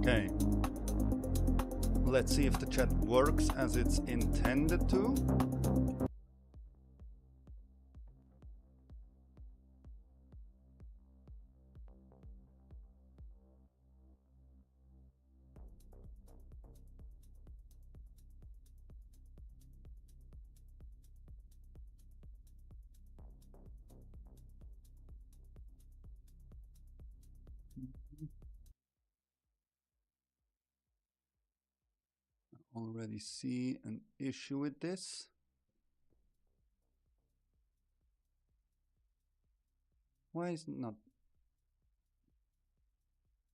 Okay. Let's see if the chat works as it's intended to. Already see an issue with this. Why is it not?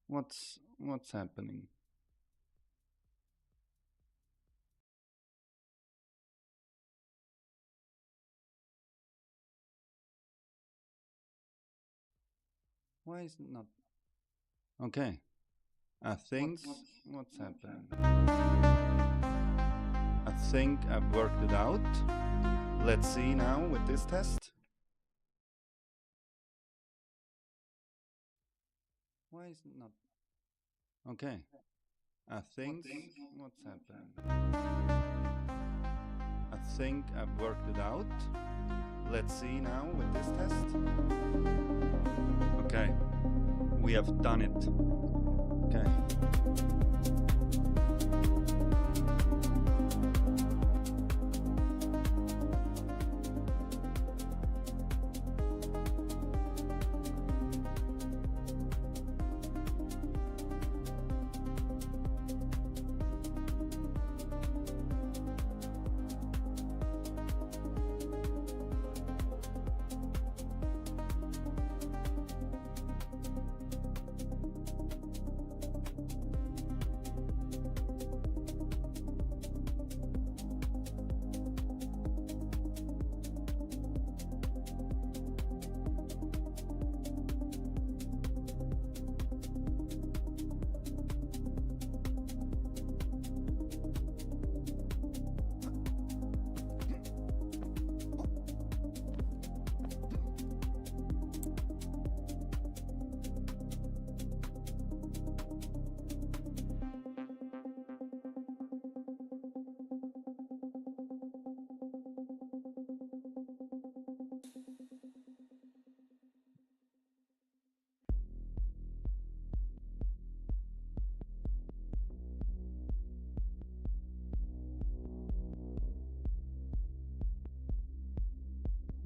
What's happening? Why is it not? Okay. I think what's happening? I think I've worked it out. Let's see now with this test. Why is it not? Okay. I think what's happening? I think I've worked it out. Let's see now with this test. Okay. We have done it. Okay.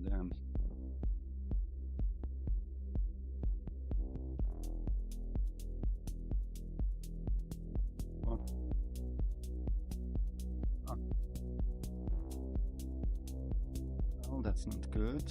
Damn. What? Oh, that's not good.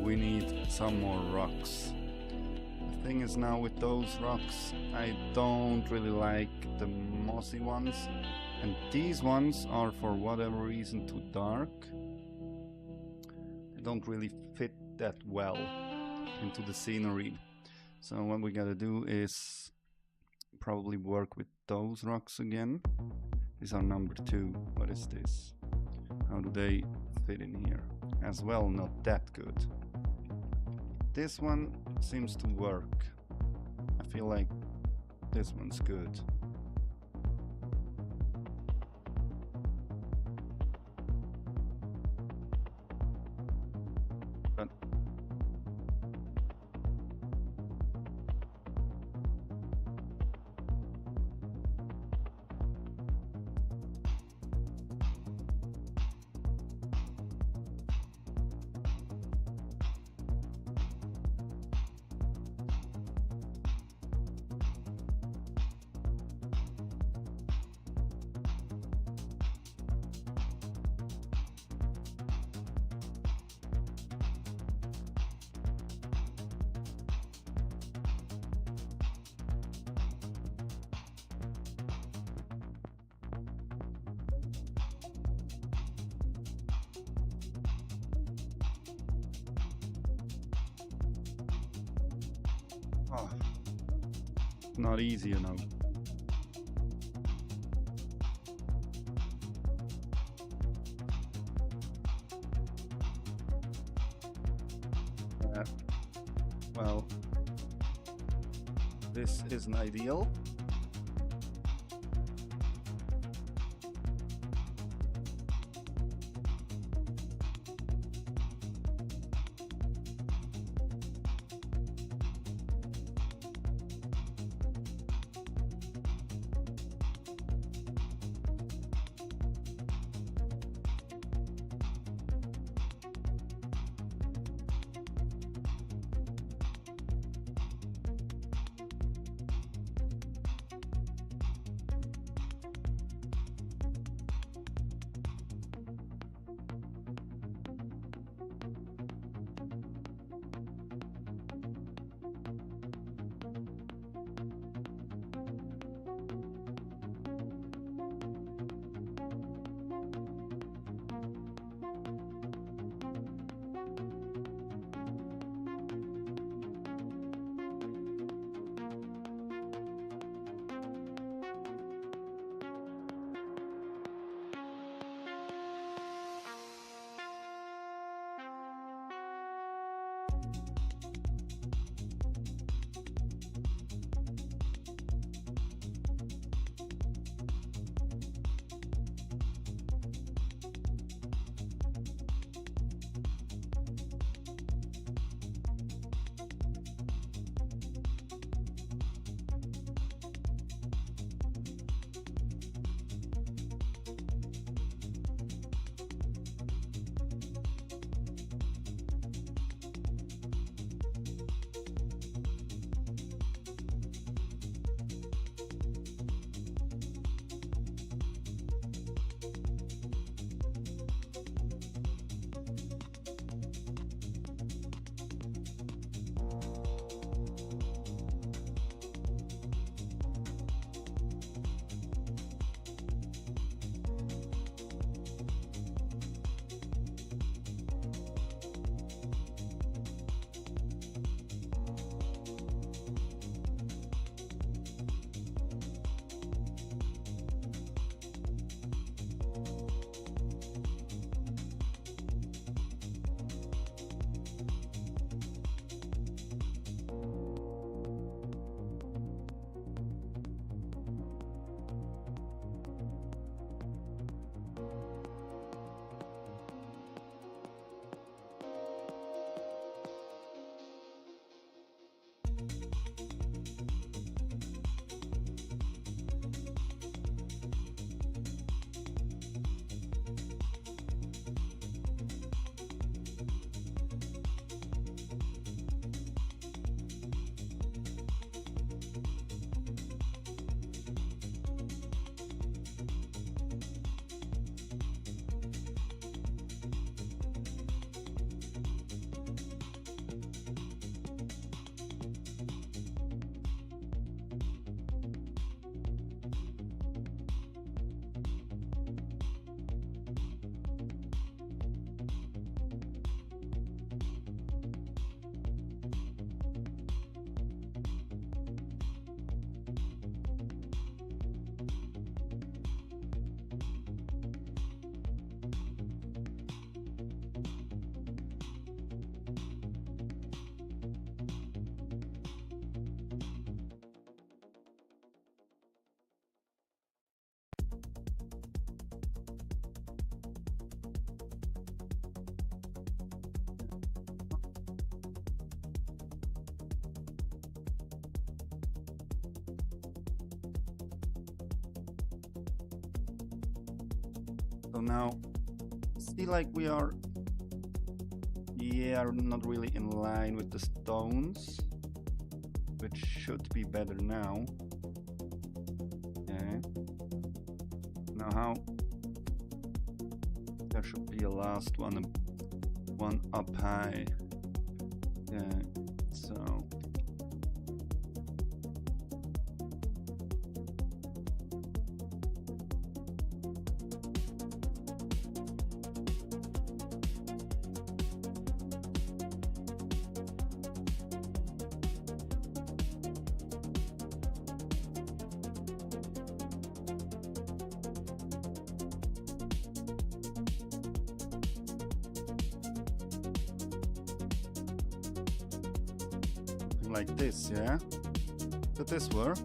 we need some more rocks. The thing is now with those rocks, I don't really like the mossy ones, and these ones are for whatever reason too dark. They don't really fit that well into the scenery. So what we gotta do is probably work with those rocks again. These are number 2. What is this? How do they fit in here? As well, not that good. This one seems to work. I feel like this one's good. But oh, not easy, you know. Well, this isn't ideal. So now, see, like we are, yeah, not really in line with the stones, which should be better now. Okay. Now how? There should be a last one up high. Yeah. So. Like this, yeah? Did this work?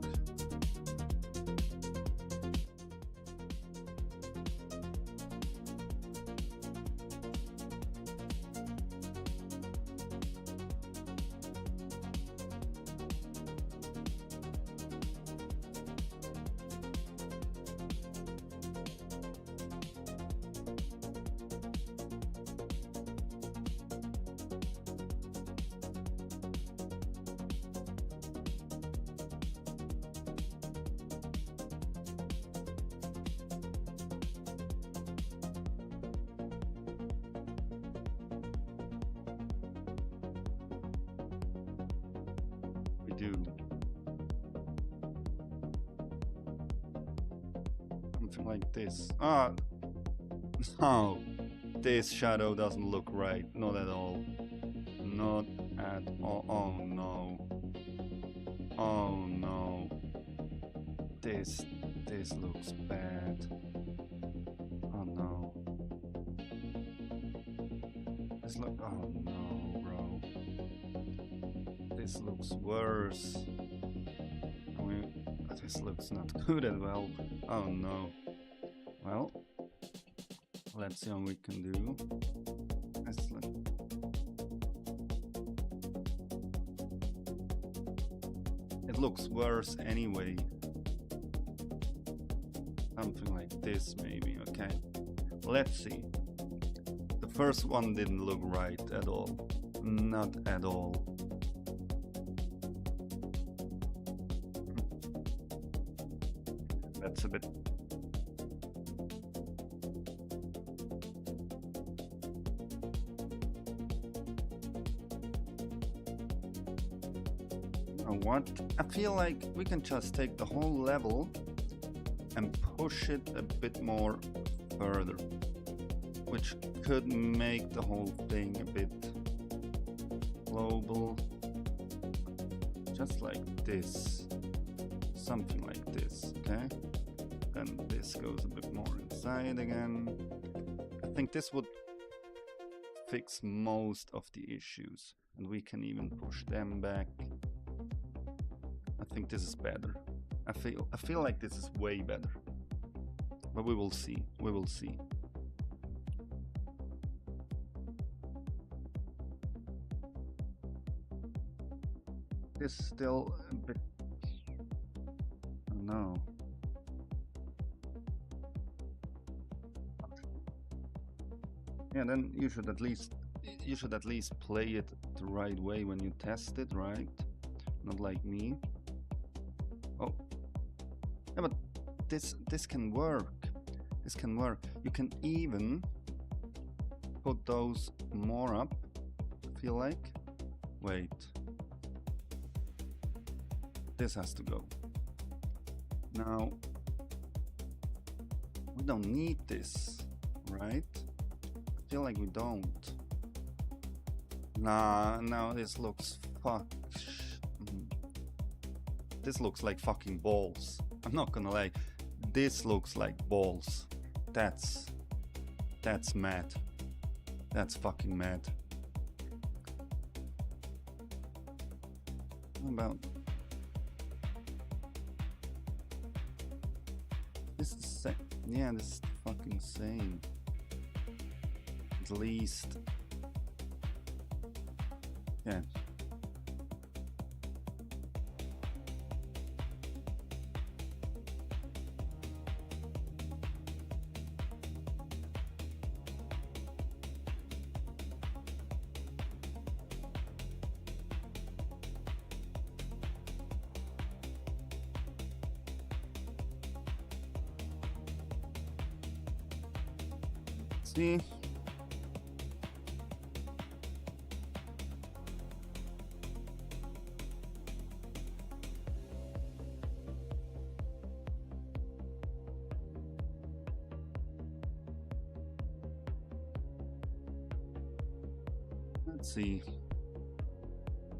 Do something like this. Ah, no, this shadow doesn't look right. Not at all. Not at all. Oh no. Oh no. This looks bad. Oh no. This look. Oh no, bro. This looks worse. I mean, this looks not good as well. Oh no. Well, let's see what we can do. It looks worse anyway. Something like this maybe, okay. Let's see. The first one didn't look right at all. Not at all. That's a bit. What? I feel like we can just take the whole level and push it a bit more further, which could make the whole thing a bit global. Just like this. Something like this, okay? Then this goes a bit more inside again. I think this would fix most of the issues, and we can even push them back. I think this is better. I feel like this is way better. But we will see. We will see. This is still a bit. No. Yeah, then you should at least play it the right way when you test it, right? Not like me. Oh. Yeah, but this can work. This can work. You can even put those more up, I feel like. Wait. This has to go. Now, we don't need this, right? I feel like we don't. Nah, now this looks This looks like fucking balls. I'm not gonna lie. This looks like balls. That's mad. That's fucking mad. What about this? Is yeah, this is fucking same. At least, yeah. see. Let's see.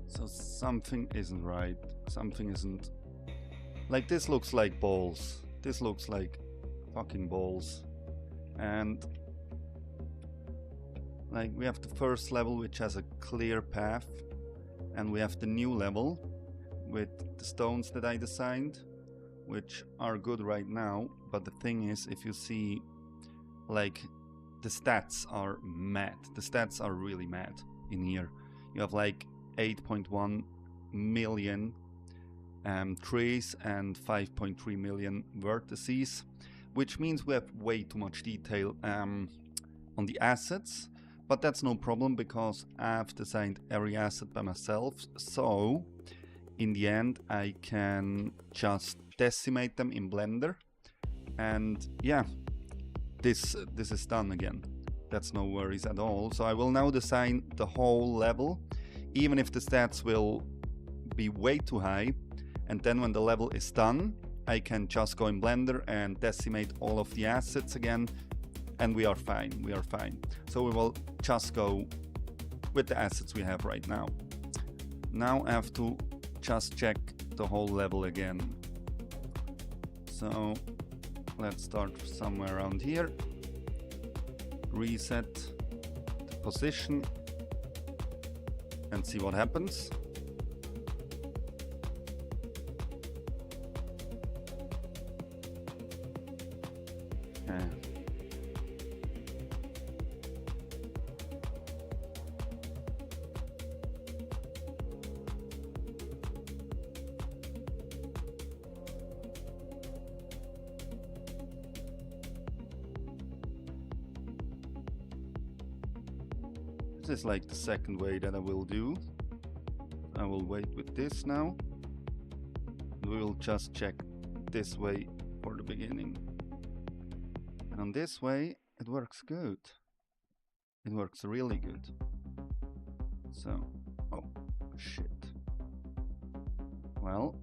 So something isn't right. Something isn't... Like, this looks like balls. This looks like fucking balls. And like, we have the first level, which has a clear path, and we have the new level with the stones that I designed, which are good right now. But the thing is, if you see, like, the stats are mad. The stats are really mad in here. You have like 8.1 million trees and 5.3 million vertices, which means we have way too much detail on the assets. But that's no problem, because I've designed every asset by myself. So in the end, I can just decimate them in Blender. And yeah, this is done again. That's no worries at all. So I will now design the whole level, even if the stats will be way too high. And then when the level is done, I can just go in Blender and decimate all of the assets again, and we are fine. We are fine. So we will just go with the assets we have right now. Now I have to just check the whole level again. So let's start somewhere around here. Reset the position and see what happens. Okay. This is like the second way that I will do. I will wait with this now. We will just check this way for the beginning. And on this way, it works good. It works really good. So, oh, shit. Well,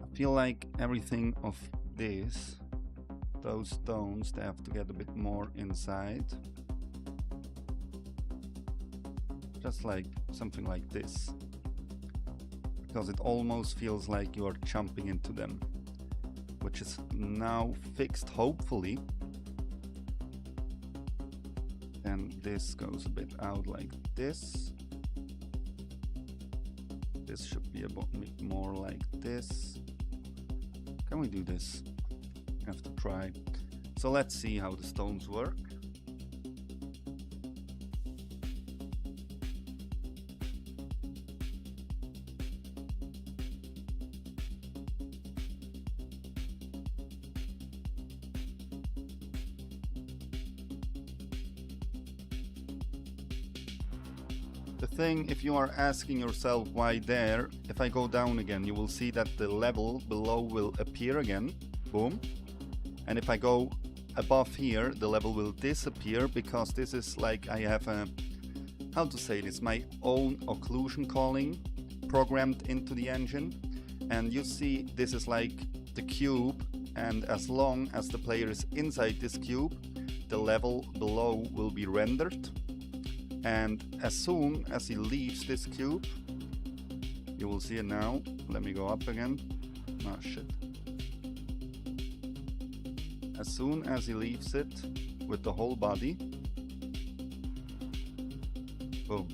I feel like everything of this, those stones, they have to get a bit more inside. Just like something like this. Because it almost feels like you are jumping into them. Which is now fixed, hopefully. And this goes a bit out like this. This should be a bit more like this. Can we do this? Have to try. So let's see how the stones work. The thing, if you are asking yourself why there, if I go down again, you will see that the level below will appear again. Boom. And if I go above here, the level will disappear, because this is like I have a, how to say this, my own occlusion calling programmed into the engine. And you see, this is like the cube, and as long as the player is inside this cube, the level below will be rendered. And as soon as he leaves this cube, you will see it now. Let me go up again. Oh shit. As soon as he leaves it with the whole body, boom,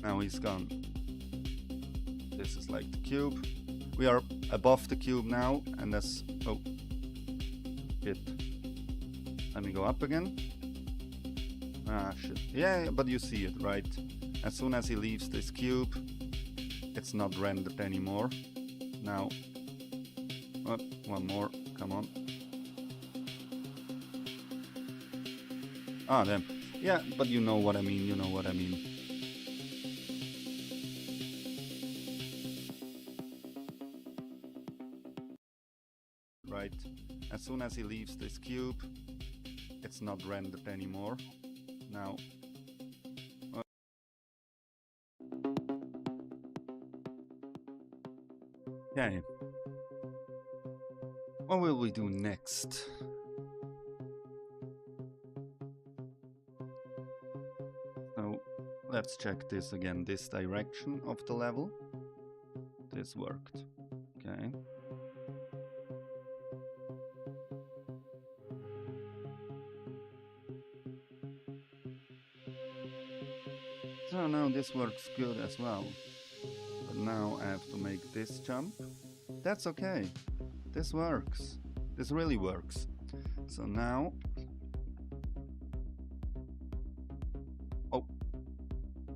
now he's gone. This is like the cube. We are above the cube now, and that's, oh, shit. Let me go up again. Ah, shit. Yeah, but you see it, right? As soon as he leaves this cube, it's not rendered anymore. Now, oh, one more, come on. Ah, damn. Yeah, but you know what I mean, you know what I mean. right? As soon as he leaves this cube, it's not rendered anymore. Now, okay. What will we do next? So let's check this again, this direction of the level. This worked. Okay. So now this works good as well. But now I have to make this jump. That's okay. This works. This really works. So now... Oh.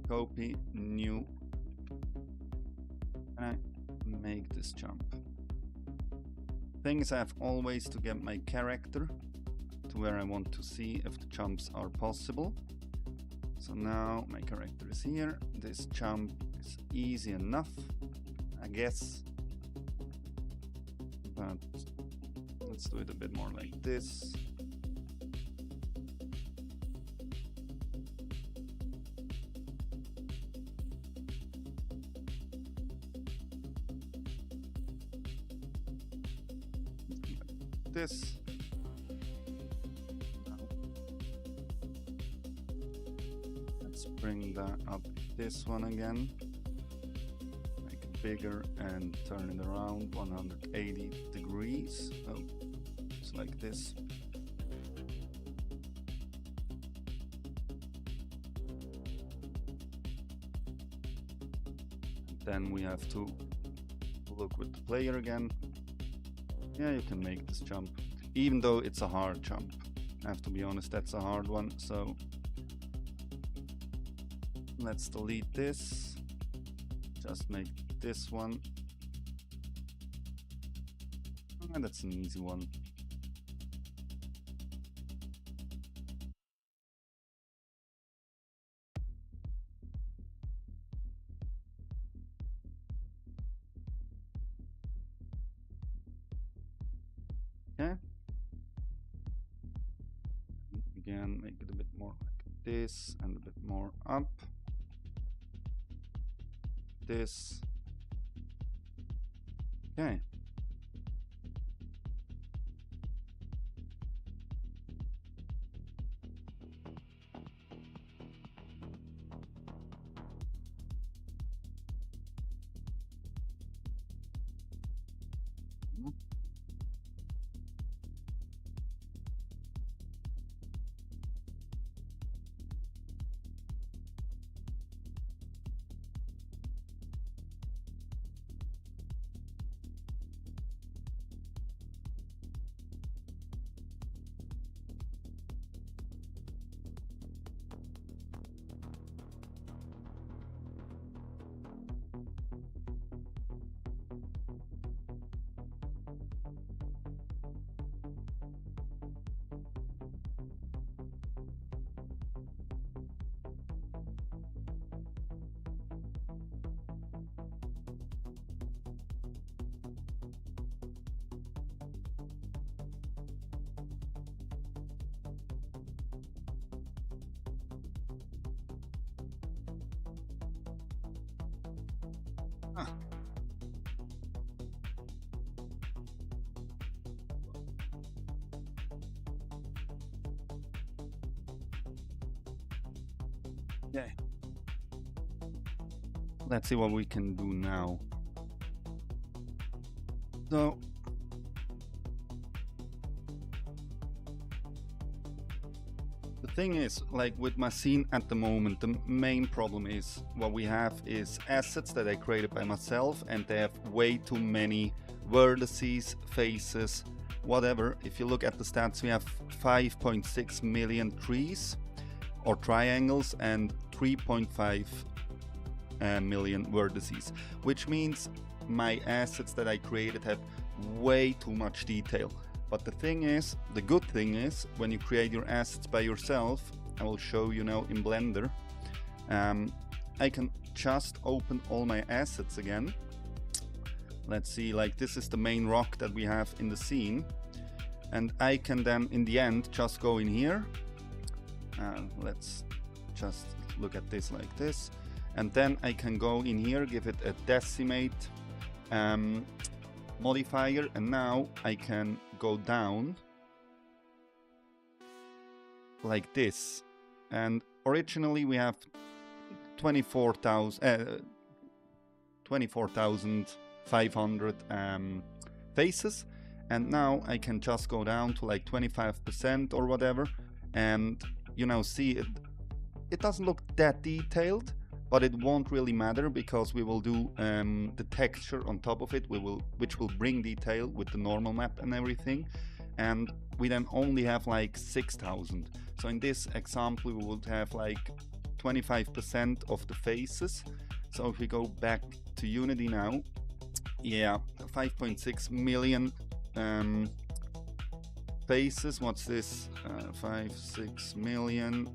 Copy, new. And I make this jump. Thing is, I have always to get my character to where I want to see if the jumps are possible. So now my character is here. This jump is easy enough, I guess. But let's do it a bit more like this. This. Let's bring that up, this one again. Make it bigger and turn it around 180 degrees. Oh, it's like this. Then we have to look with the player again. Yeah, you can make this jump, even though it's a hard jump. I have to be honest, that's a hard one, so let's delete this. Just make this one. And that's an easy one. Okay. Again, make it a bit more like this and a bit more up. This. Okay. Ah. Okay. Let's see what we can do now. So the thing is, like with my scene at the moment, the main problem is what we have is assets that I created by myself, and they have way too many vertices, faces, whatever. If you look at the stats, we have 5.6 million trees or triangles and 3.5 million vertices, which means my assets that I created have way too much detail. But the thing is, the good thing is, when you create your assets by yourself, I will show you now in Blender, I can just open all my assets again, let's see, like this is the main rock that we have in the scene, and I can then in the end just go in here, let's just look at this like this, and then I can go in here, give it a decimate modifier, and now I can go down like this. And originally we have 24,500 faces, and now I can just go down to like 25% or whatever, and you now see it doesn't look that detailed, but it won't really matter because we will do the texture on top of it, which will bring detail with the normal map and everything, and we then only have like 6,000. So in this example we would have like 25% of the faces. So if we go back to Unity now, yeah, 5.6 million faces. What's this? 5-6 million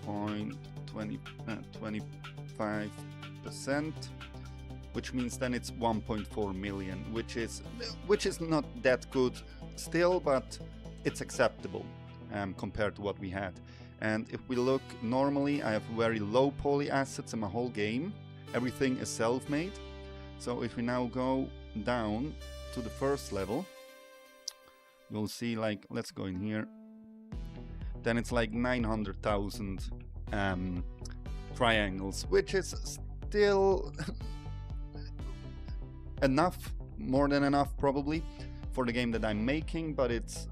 point 25%, which means then it's 1.4 million, which is not that good still, but it's acceptable compared to what we had. And if we look normally, I have very low poly assets in my whole game. Everything is self-made. So if we now go down to the first level, you'll see, like, let's go in here, then it's like 900,000 triangles, which is still enough, more than enough probably for the game that I'm making, but it's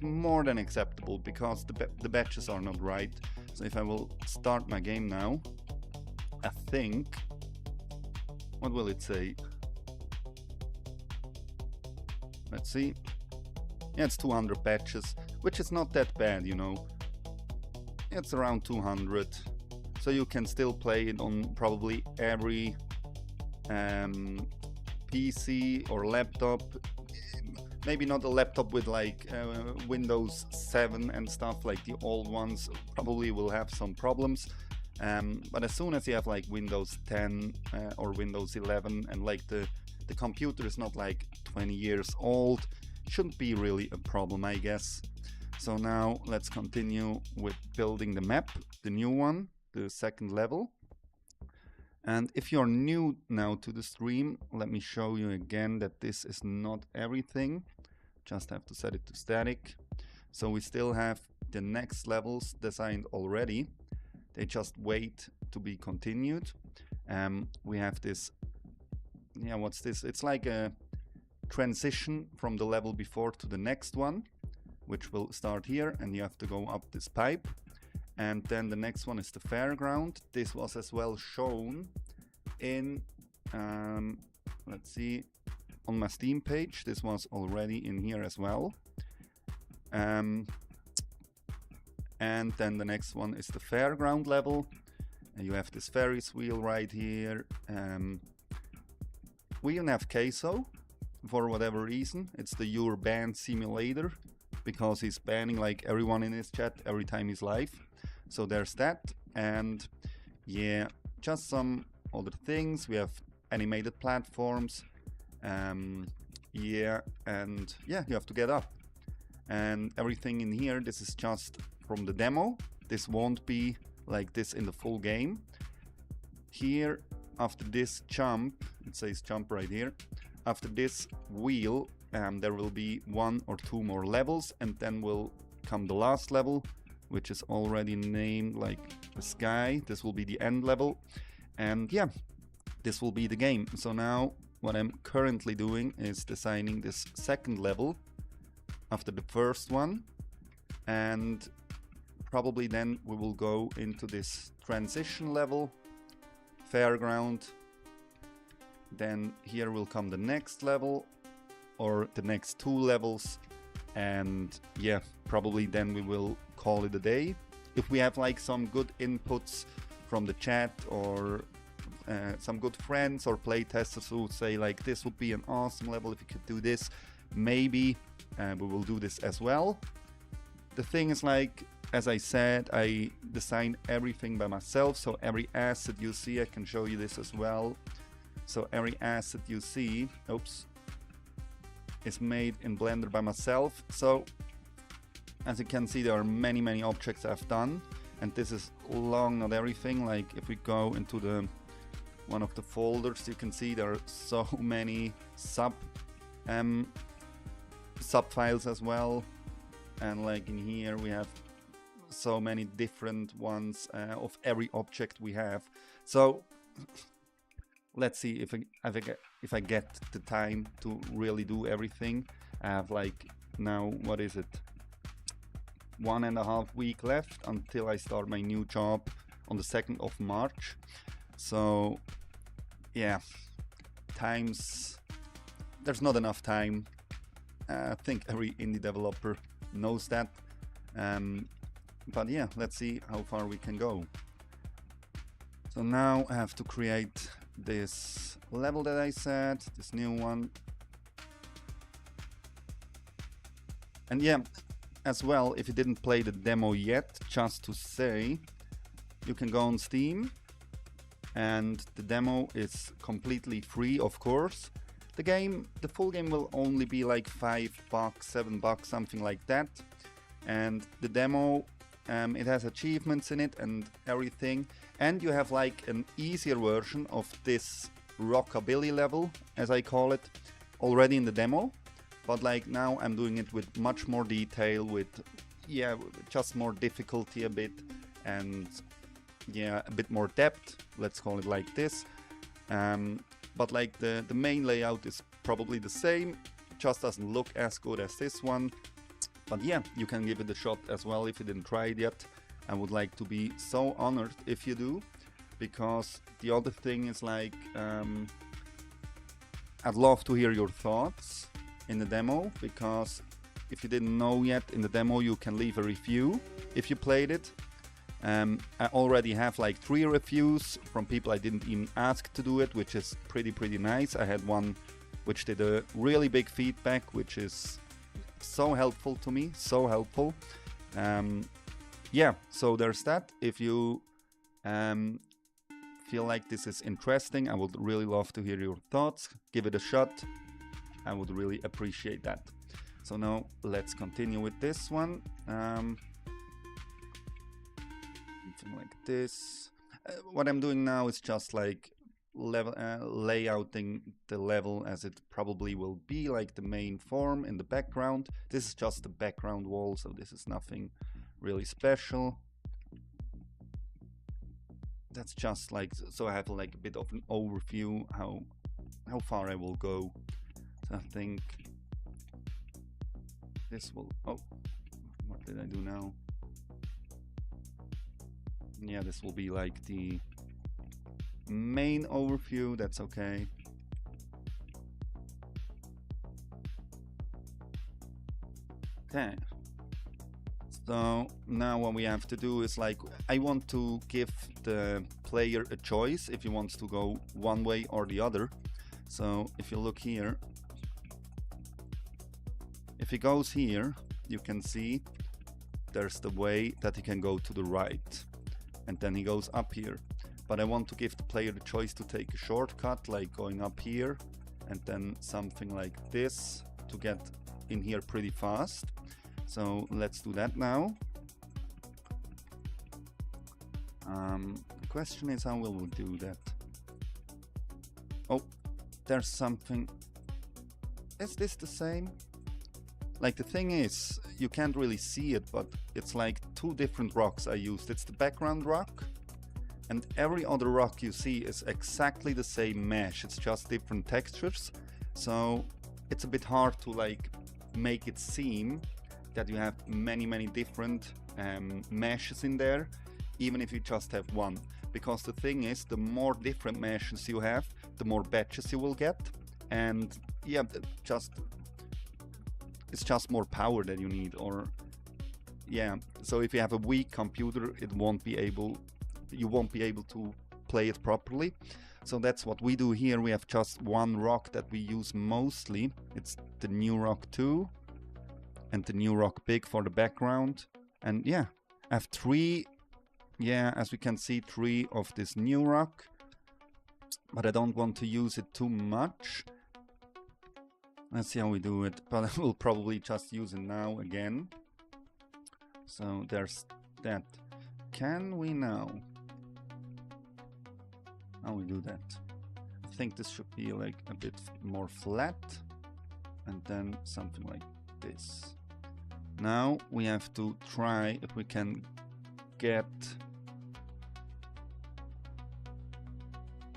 more than acceptable because the batches are not right. So if I will start my game now, I think, what will it say? Let's see. Yeah, it's 200 batches, which is not that bad, you know. It's around 200, so you can still play it on probably every PC or laptop. Maybe not a laptop with like Windows 7 and stuff, like the old ones probably will have some problems. But as soon as you have like Windows 10 or Windows 11 and like the computer is not like 20 years old, shouldn't be really a problem, I guess. So now let's continue with building the map, the new one, the second level. And if you're new now to the stream, let me show you again that this is not everything. Just have to set it to static. So we still have the next levels designed already. They just wait to be continued. We have this, yeah, what's this? It's like a transition from the level before to the next one, which will start here, and you have to go up this pipe. And then the next one is the fairground. This was as well shown in, let's see, on my Steam page. This was already in here as well. And then the next one is the fairground level. And you have this Ferris wheel right here. We even have Queso for whatever reason. It's the Your Band Simulator, because he's banning like everyone in his chat every time he's live. So there's that. And yeah, just some other things. We have animated platforms. Yeah, and yeah, you have to get up. And everything in here, this is just from the demo. This won't be like this in the full game. Here, after this jump, it says jump right here. After this wheel, there will be 1 or 2 more levels, and then will come the last level, which is already named like the sky. This will be the end level, and yeah, this will be the game. So now what I'm currently doing is designing this second level after the first one, and probably then we will go into this transition level, fairground. Then here will come the next level, or the next 2 levels, and yeah, probably then we will call it a day. If we have like some good inputs from the chat, or some good friends or playtesters who say like this would be an awesome level if you could do this, maybe we will do this as well. The thing is, like, as I said, I design everything by myself, so every asset you see, I can show you this as well. So every asset you see, oops, is made in Blender by myself. So as you can see, there are many objects I've done, and this is long, not everything. Like if we go into the one of the folders, you can see there are so many sub files as well, and like in here we have so many different ones of every object we have. So let's see if I get the time to really do everything. I have like now, what is it, 1.5 weeks left until I start my new job on the 2nd of March. So yeah, there's not enough time. I think every indie developer knows that. But yeah, let's see how far we can go. So now I have to create this level that I said, this new one. And yeah, as well, if you didn't play the demo yet, just to say, you can go on Steam, and the demo is completely free, of course. The full game will only be like $5, $7, something like that. And the demo, it has achievements in it and everything. And you have like an easier version of this rockabilly level, as I call it, already in the demo. But like now I'm doing it with much more detail, with just more difficulty a bit, and yeah, a bit more depth, let's call it like this. But like the main layout is probably the same, just doesn't look as good as this one. But yeah, you can give it a shot as well if you didn't try it yet. I would like to be so honored if you do, because the other thing is like, I'd love to hear your thoughts in the demo, because if you didn't know yet, in the demo you can leave a review if you played it. I already have like 3 reviews from people I didn't even ask to do it, which is pretty nice. I had one which did a really big feedback, which is so helpful to me, so helpful. Yeah, so there's that. If you feel like this is interesting, I would really love to hear your thoughts. Give it a shot. I would really appreciate that. So now let's continue with this one. Something like this. What I'm doing now is just like layouting the level as it probably will be, like the main form in the background. This is just the background wall, so this is nothing really special. That's just like, so I have like a bit of an overview how far I will go. So I think this will, oh, what did I do now? Yeah, this will be like the main overview, that's okay. Okay. So now what we have to do is like, I want to give the player a choice if he wants to go one way or the other. So if you look here, if he goes here, you can see there's the way that he can go to the right, and then he goes up here. But I want to give the player the choice to take a shortcut, like going up here and then something like this to get in here pretty fast. So let's do that now. The question is, how will we do that? Oh, there's something. Is this the same? Like, the thing is, you can't really see it, but it's like 2 different rocks I used. It's the background rock, and every other rock you see is exactly the same mesh. It's just different textures. So it's a bit hard to like make it seem that you have many different meshes in there, even if you just have one. Because the thing is, the more different meshes you have, the more batches you will get. And yeah, it's just more power that you need. Or yeah, so if you have a weak computer, you won't be able to play it properly. So that's what we do here. We have just one rock that we use mostly. It's the New Rock 2 and the New Rock Big for the background. And yeah, I have 3, yeah, as we can see, 3 of this New Rock. but I don't want to use it too much. Let's see how we do it, but I will probably just use it now again. So there's that. Can we now? How we do that? I think this should be like a bit more flat, and then something like this. Now we have to try if we can get...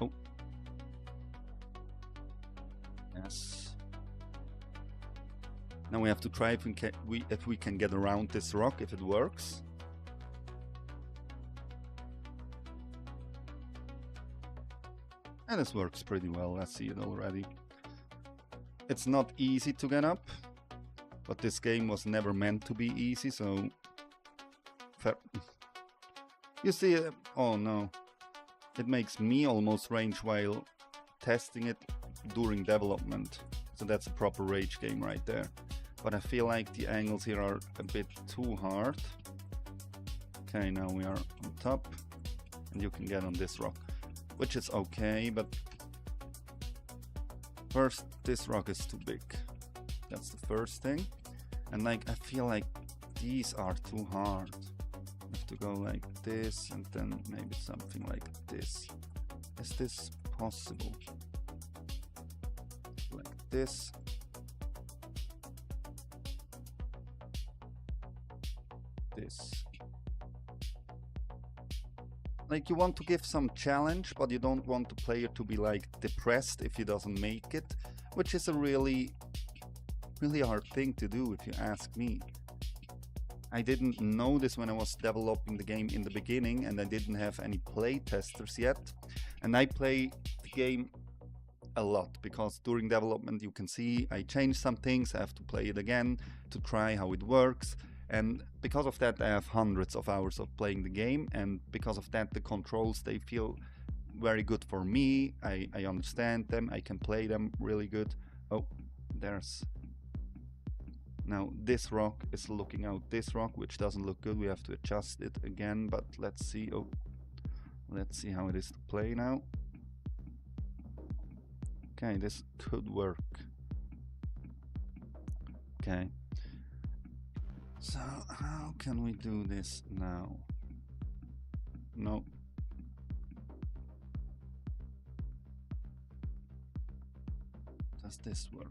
Oh. Yes. Now we have to try if we can get around this rock, if it works. And this works pretty well, I see it already. It's not easy to get up, but this game was never meant to be easy, so... Fair. You see, oh no. It makes me almost rage while testing it during development. So that's a proper rage game right there. But I feel like the angles here are a bit too hard. Okay, now we are on top, and you can get on this rock, which is okay, but first, this rock is too big. That's the first thing. And like, I feel like these are too hard. I have to go like this, and then maybe something like this. Is this possible? Like this. This. Like, you want to give some challenge, but you don't want the player to be like depressed if he doesn't make it, which is a really hard thing to do if you ask me. I didn't know this when I was developing the game in the beginning, and I didn't have any play testers yet. And I play the game a lot because during development you can see I change some things, I have to play it again to try how it works. And because of that I have hundreds of hours of playing the game, and because of that the controls, they feel very good for me. I understand them, I can play them really good. Oh, there's... Now this rock is looking out this rock, which doesn't look good. We have to adjust it again, but let's see. Oh, let's see how it is to play now. Okay, this could work. Okay. So how can we do this now? No. Does this work?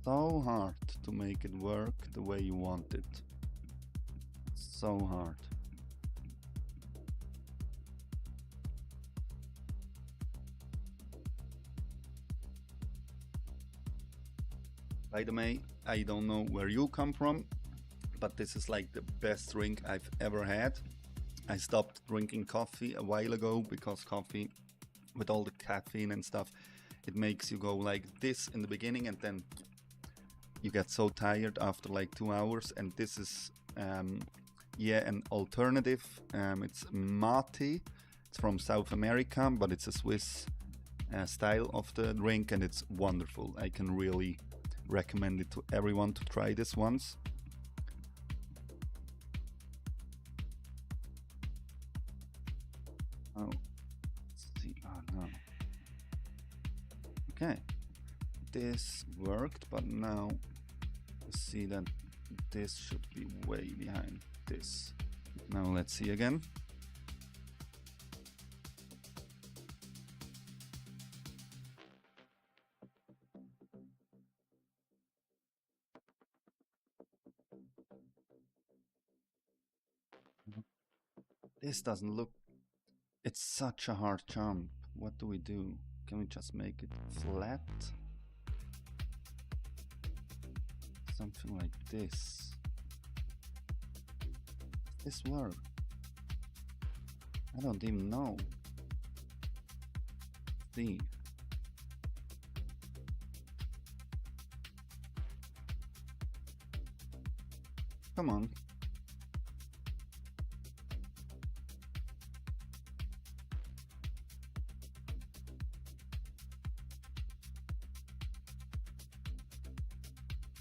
So hard to make it work the way you want it. So hard. By the way, I don't know where you come from, but this is like the best drink I've ever had. I stopped drinking coffee a while ago because coffee, with all the caffeine and stuff, it makes you go like this in the beginning, and then you get so tired after like 2 hours. And this is yeah, an alternative. It's mate. It's from South America, but it's a Swiss style of the drink, and it's wonderful. I can really recommend it to everyone to try this once. Oh, let's see. Oh no. Okay, this worked, but now you see that this should be way behind this. Now let's see again. This doesn't look... It's such a hard jump. What do we do? Can we just make it flat? Something like this. Does this work? I don't even know. See. Come on.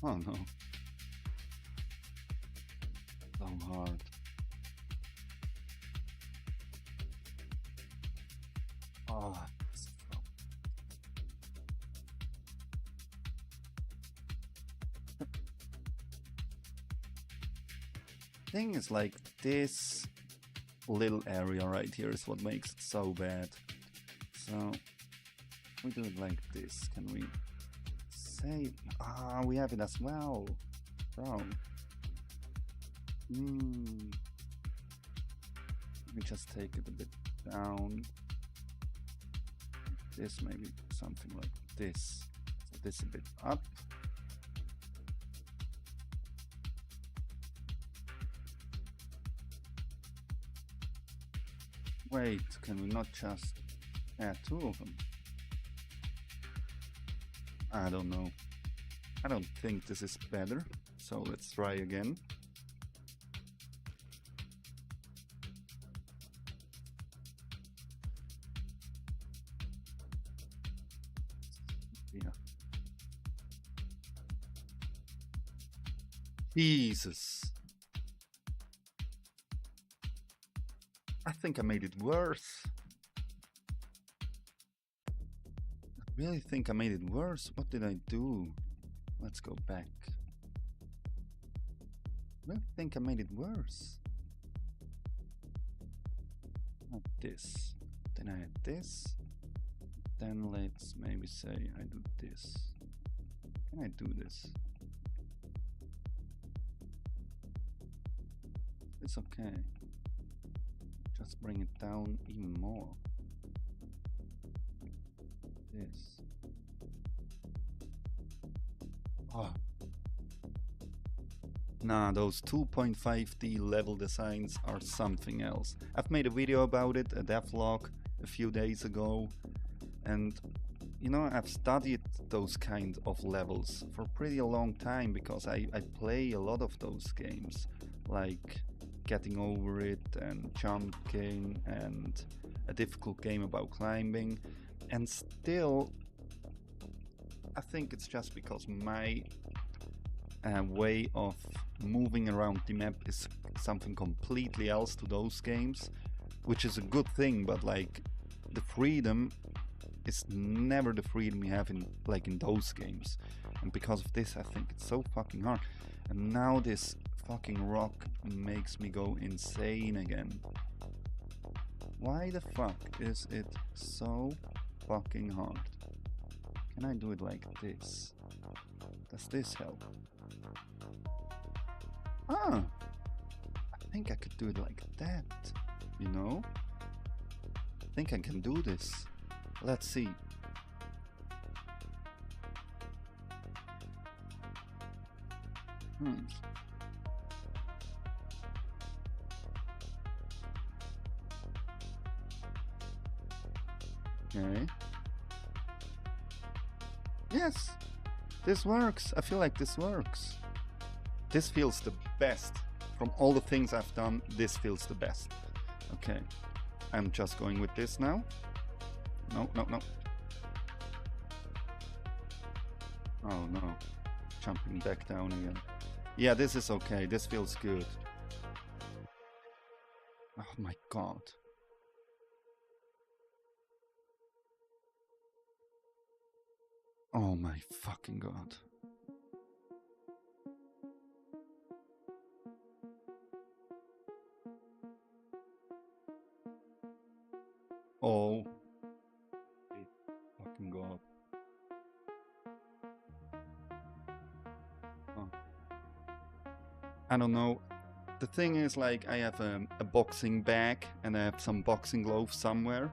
Oh no. So hard. Oh. Thing is like this little area right here is what makes it so bad. So we do it like this. Can we save? Ah, we have it as well. Bro. Let me just take it a bit down. This maybe something like this. So this a bit up. Wait, can we not just add two of them? I don't know. I don't think this is better. So let's try again. Yeah. Jesus. I think I made it worse. I really think I made it worse. What did I do? Let's go back. I really think I made it worse. Not this. Then I had this. Then let's maybe say I do this. Can I do this? It's okay. Just bring it down even more. This. Oh. Nah, those 2.5D level designs are something else. I've made a video about it, a devlog, a few days ago, and you know, I've studied those kind of levels for a pretty long time because I play a lot of those games, like Getting Over It and Jumping and a difficult game about climbing, and still I think it's just because my way of moving around the map is something completely else to those games, which is a good thing, but like the freedom is never the freedom you have in like in those games, and because of this I think it's so fucking hard. And now this fucking rock makes me go insane again. Why the fuck is it so fucking hard? Can I do it like this? Does this help? Ah, I think I could do it like that, you know? I think I can do this. Let's see. Okay. Yes, this works. I feel like this works. This feels the best. From all the things I've done, this feels the best. Okay, I'm just going with this now. No. Oh no, jumping back down again. Yeah, this is okay. This feels good. Oh my god. Oh my fucking god. Oh my fucking god. Oh. I don't know. The thing is, like, I have a boxing bag and I have some boxing gloves somewhere.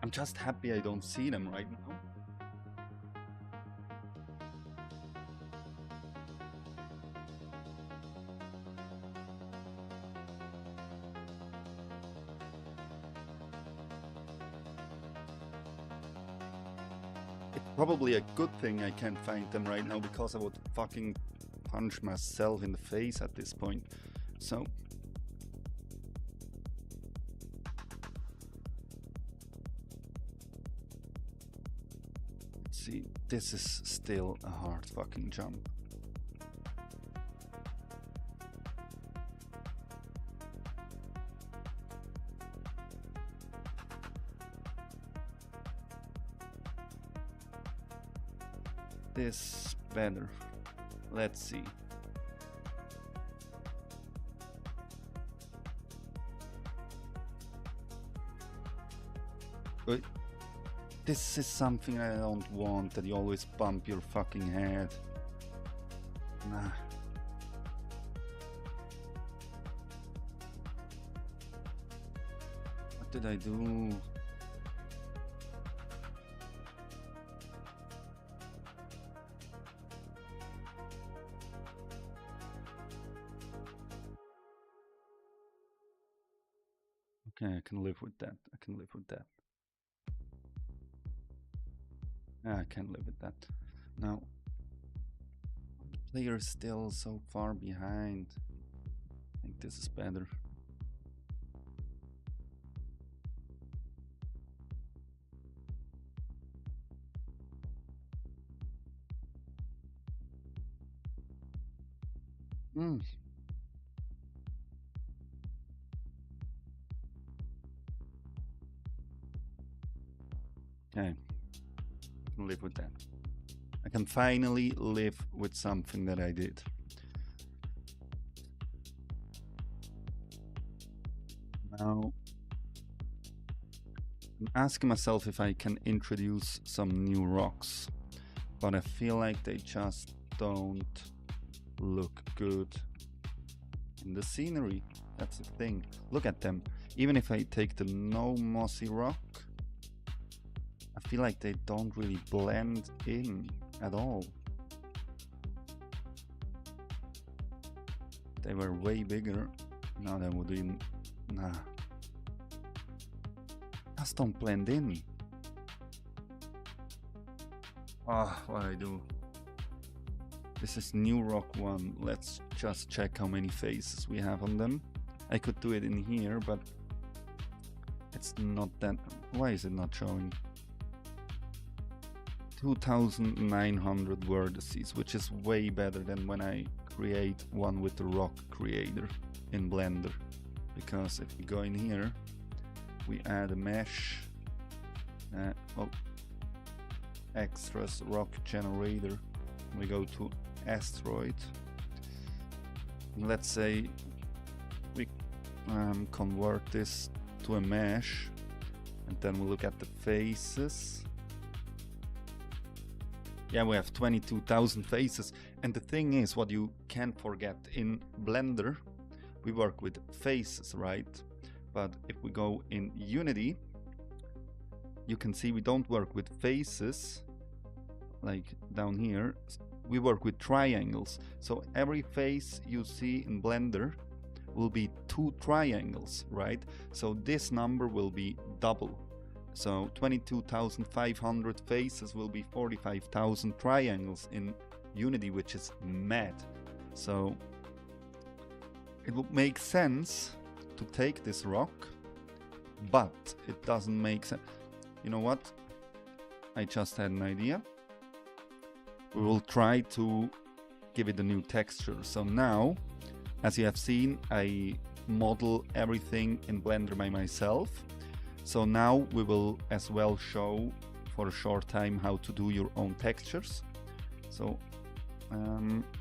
I'm just happy I don't see them right now. It's probably a good thing I can't find them right now, because I would fucking punch myself in the face at this point. So let's see. This is still a hard fucking jump. This better. Let's see. But this is something I don't want, that you always bump your fucking head. Nah. What did I do? Okay, I can live with that. I can live with that. I can live with that. Now, the player is still so far behind. I think this is better. Okay, I can live with that. I can finally live with something that I did. Now, I'm asking myself if I can introduce some new rocks, but I feel like they just don't look good in the scenery. That's the thing. Look at them. Even if I take the no mossy rock, I feel like they don't really blend in at all. They were way bigger. Now they would even... Nah. Just don't blend in. Ah, what I do? This is new rock 1. Let's just check how many faces we have on them. I could do it in here, but it's not that... Why is it not showing? 2,900 vertices, which is way better than when I create one with the rock creator in Blender. Because if we go in here, we add a mesh, extras rock generator, we go to asteroid, and let's say we convert this to a mesh, and then we look at the faces. Yeah, we have 22,000 faces. And the thing is, what you can't forget, in Blender, we work with faces, right? But if we go in Unity, you can see we don't work with faces, like down here. We work with triangles. So every face you see in Blender will be 2 triangles, right? So this number will be double. So 22,500 faces will be 45,000 triangles in Unity, which is mad. So it would make sense to take this rock, but it doesn't make sense. You know what? I just had an idea. We will try to give it a new texture. So now, as you have seen, I model everything in Blender by myself. So now we will as well show for a short time how to do your own textures. So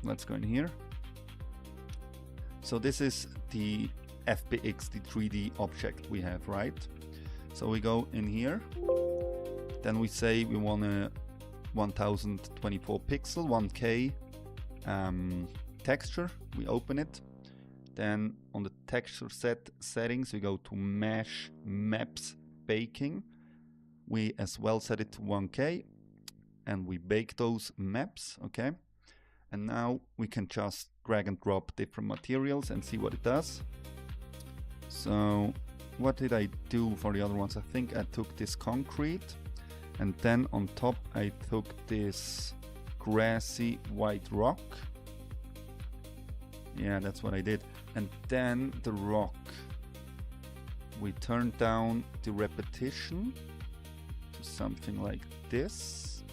let's go in here. So this is the FBX, the 3D object we have, right? So we go in here, then we say we want a 1024 pixel, 1K texture. We open it. Then on the texture settings, we go to Mesh Maps Baking. We as well set it to 1K, and we bake those maps, okay? And now we can just drag and drop different materials and see what it does. So what did I do for the other ones? I think I took this concrete, and then on top I took this grassy white rock. Yeah, that's what I did. And then the rock, we turned down the repetition to something like this.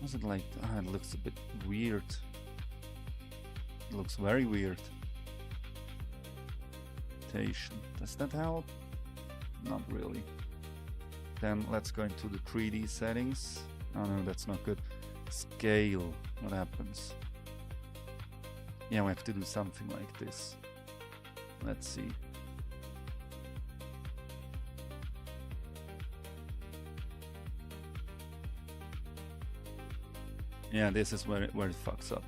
Was it like, it looks a bit weird. It looks very weird. Does that help? Not really. Then let's go into the 3D settings. Oh no, that's not good. Scale, what happens? Yeah, we have to do something like this. Let's see. Yeah, this is where it fucks up.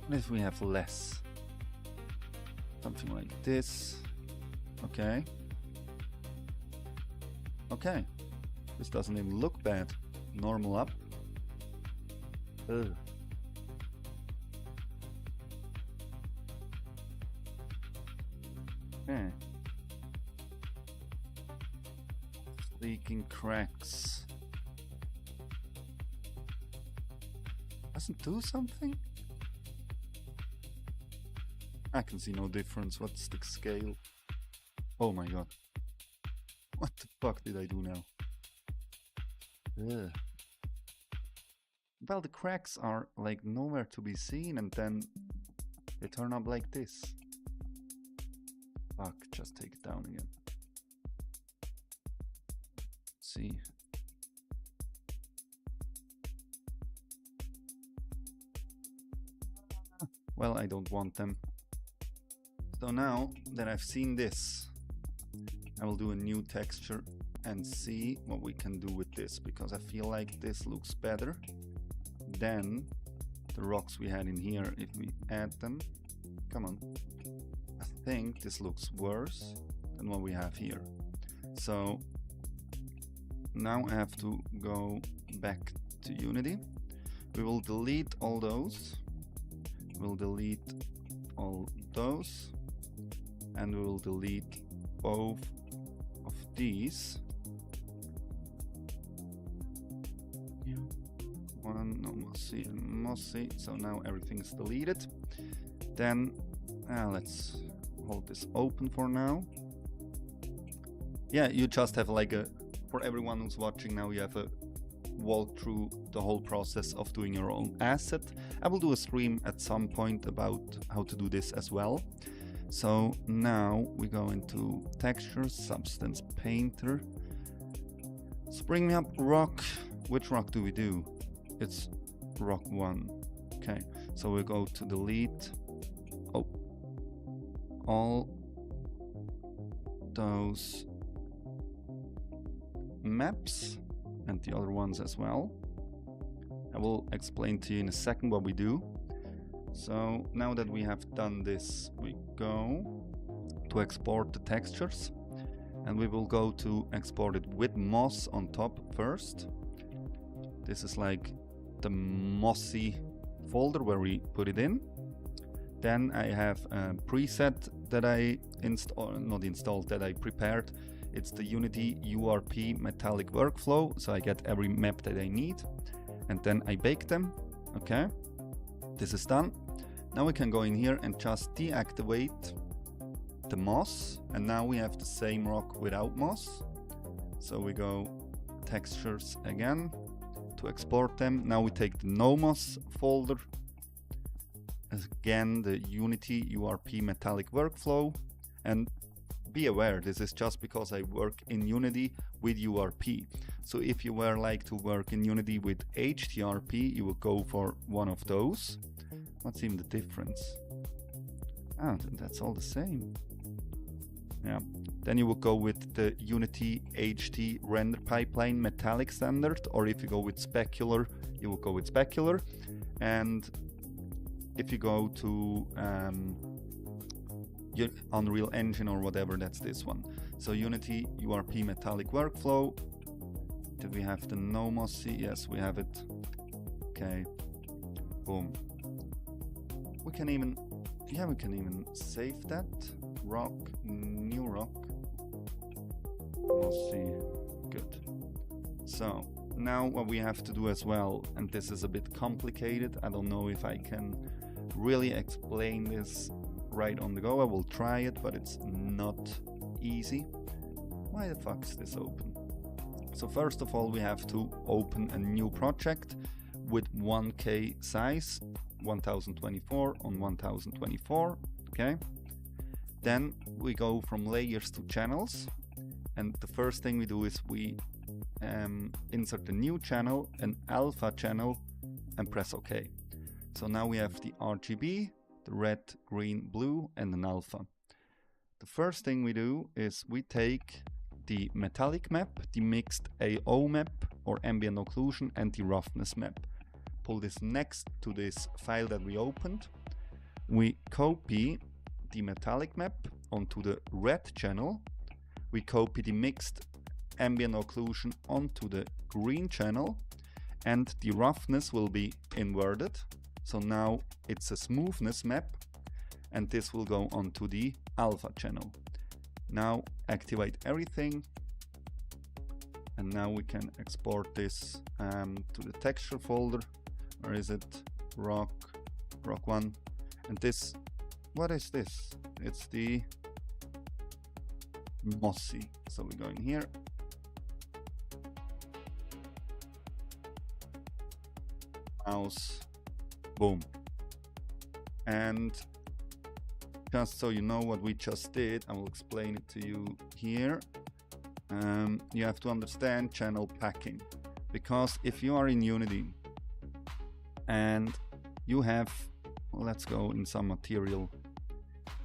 What if we have less? Something like this. Okay. Okay. This doesn't even look bad. Normal up. Ugh. Okay. Leaking cracks. Doesn't do something? I can see no difference. What's the scale? Oh my god. What the fuck did I do now? Ugh. Well, the cracks are like nowhere to be seen and then they turn up like this. Fuck, just take it down again. Let's see. Well, I don't want them. So now that I've seen this, I will do a new texture and see what we can do with this, because I feel like this looks better than the rocks we had in here if we add them. Come on. I think this looks worse than what we have here. So now I have to go back to Unity. We will delete all those. We'll delete all those. And we will delete both of these. One, no, mossy and mossy. So now everything's deleted. Then let's hold this open for now. Yeah, you just have like a, for everyone who's watching now, you have a walk through the whole process of doing your own asset. I will do a stream at some point about how to do this as well. So now we go into textures, substance painter. Bring me up rock. Which rock do we do? It's rock 1. Okay, so we go to delete all those maps and the other ones as well. I will explain to you in a second what we do. So now that we have done this, we go to export the textures and we will go to export it with moss on top first. This is like the mossy folder where we put it in. Then I have a preset that I that I prepared. It's the Unity URP metallic workflow. So I get every map that I need and then I bake them. Okay, this is done. Now we can go in here and just deactivate the moss. And now we have the same rock without moss. So we go textures again to export them. Now we take the no moss folder. Again, the Unity URP metallic workflow. And be aware, this is just because I work in Unity with URP. So if you were like to work in Unity with HDRP, you will go for one of those. What's even the difference? Ah, that's all the same. Yeah. Then you will go with the Unity HD render pipeline metallic standard, or if you go with specular, you will go with specular. And if you go to your Unreal Engine or whatever, that's this one. So Unity URP metallic workflow. Do we have the no mossy? Yes, we have it. Okay. Boom. We can even save that. Rock, new rock. Mossy. Good. So now what we have to do as well, and this is a bit complicated. I don't know if I can really explain this right on the go. I will try it, but it's not easy. Why the fuck is this open? So first of all, we have to open a new project with 1K size, 1024 on 1024, okay? Then we go from layers to channels, and the first thing we do is we insert a new channel, an alpha channel, and press OK. So now we have the RGB, the red, green, blue, and an alpha. The first thing we do is we take the metallic map, the mixed AO map or ambient occlusion, and the roughness map. Pull this next to this file that we opened. We copy the metallic map onto the red channel. We copy the mixed ambient occlusion onto the green channel, and the roughness will be inverted. So now it's a smoothness map, and this will go onto the alpha channel. Now activate everything, and now we can export this to the texture folder. Where is it? Rock 1. And this, what is this? It's the Mossy. So we go in here. Mouse, boom. And just so you know what we just did, I will explain it to you here. You have to understand channel packing, because if you are in Unity and you have, let's go in some material,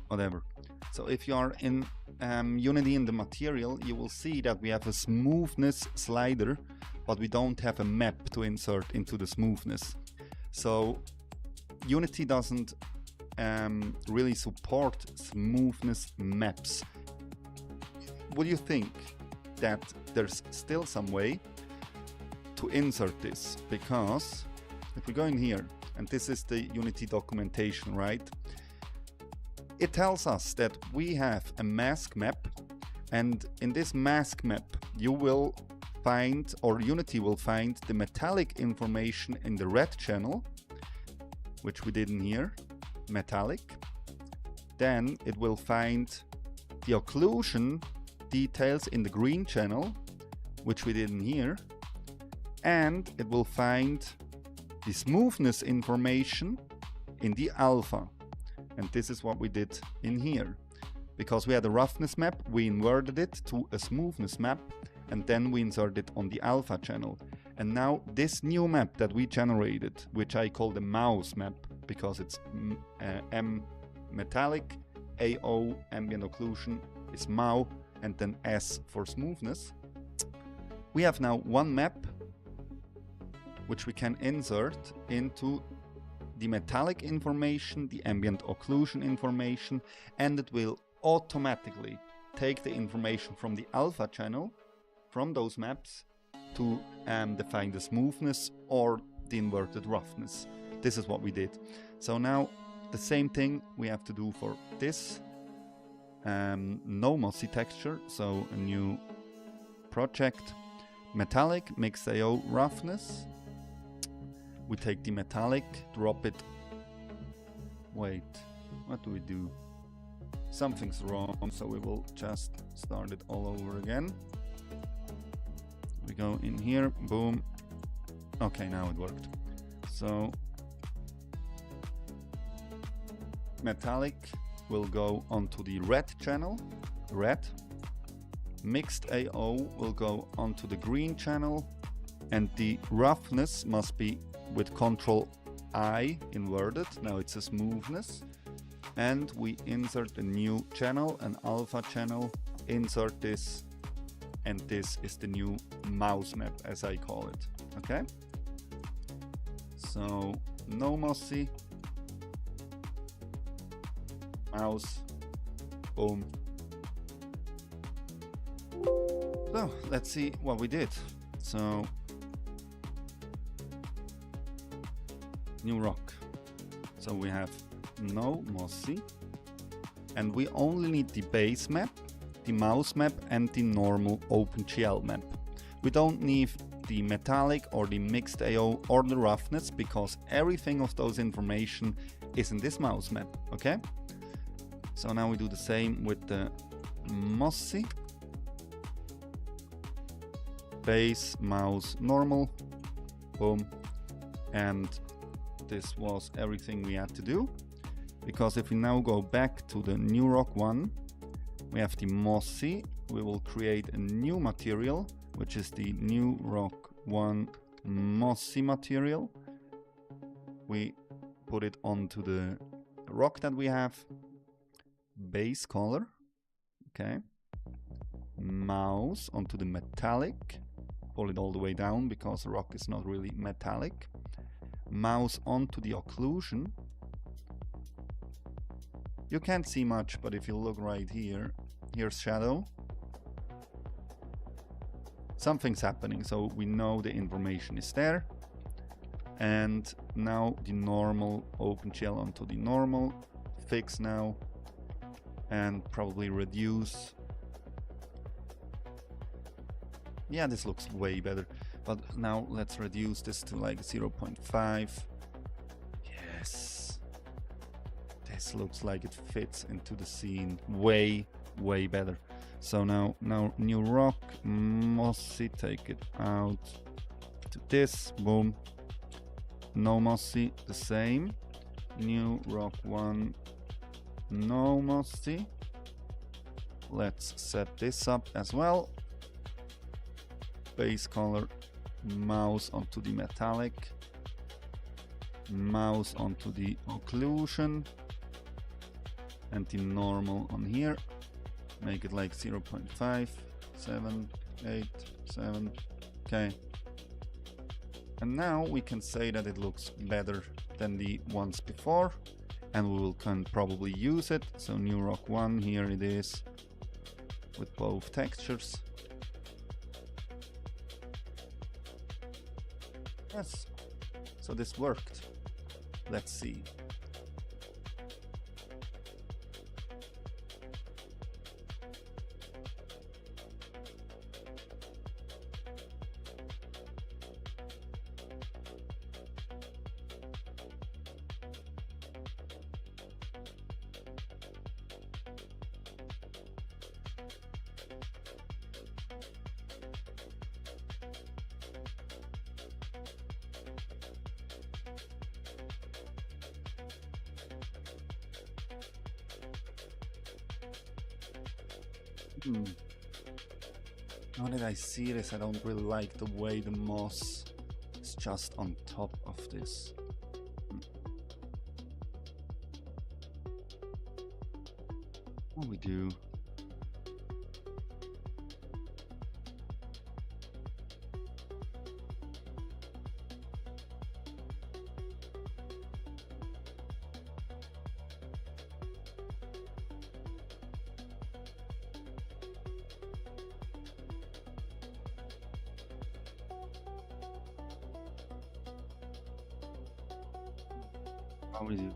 whatever. So if you are in Unity in the material, you will see that we have a smoothness slider, but we don't have a map to insert into the smoothness. So Unity doesn't really support smoothness maps. Would you think that there's still some way to insert this? Because if we go in here, and this is the Unity documentation, right? It tells us that we have a mask map, and in this mask map you will find, or Unity will find, the metallic information in the red channel, which we did in here, metallic. Then it will find the occlusion details in the green channel, which we did in here, and it will find the smoothness information in the alpha. And this is what we did in here. Because we had a roughness map, we inverted it to a smoothness map, and then we inserted it on the alpha channel. And now this new map that we generated, which I call the mouse map, because it's M metallic, AO ambient occlusion is MAO, and then S for smoothness. We have now one map which we can insert into the metallic information, the ambient occlusion information, and it will automatically take the information from the alpha channel, from those maps, to define the smoothness or the inverted roughness. This is what we did. So now the same thing we have to do for this no Mossy texture. So a new project, metallic, mixed AO roughness. We take the metallic, drop it. Wait, what do we do? Something's wrong, so we will just start it all over again. We go in here, boom. Okay, now it worked. So metallic will go onto the red channel, red. Mixed AO will go onto the green channel, and the roughness must be with Control I inverted. Now it's a smoothness, and we insert a new channel, an alpha channel, insert this, and this is the new mouse map, as I call it. Okay, so no Mossy, mouse, boom. So let's see what we did. So new rock. So we have no Mossy, and we only need the base map, the mouse map, and the normal OpenGL map. We don't need the metallic or the mixed AO or the roughness, because everything of those information is in this mouse map. Okay, so now we do the same with the Mossy. base, mouse, normal, boom. And this was everything we had to do. Because if we now go back to the new rock one, we have the mossy. We will create a new material, which is the new rock one mossy material. We put it onto the rock that we have. Base color, okay. Mouse onto the metallic. Pull it all the way down because the rock is not really metallic. Mouse onto the occlusion. You can't see much, but if you look right here, here's shadow. Something's happening, so we know the information is there. And now the normal OpenGL onto the normal. Fix now. And probably reduce. Yeah, this looks way better. But now let's reduce this to like 0.5. Yes. This looks like it fits into the scene way better. So now new rock, mossy, take it out to this, boom. No mossy, the same. New rock one, no mossy. Let's set this up as well. Base color, mouse onto the metallic, mouse onto the occlusion, and the normal on here. Make it like 0.5, 7, 8, 7. Okay. And now we can say that it looks better than the ones before, and we can probably use it. So new rock one, here it is with both textures. Yes, so this worked. Let's see. Now that I see this, I don't really like the way the moss is just on top of this. What we do? How we do?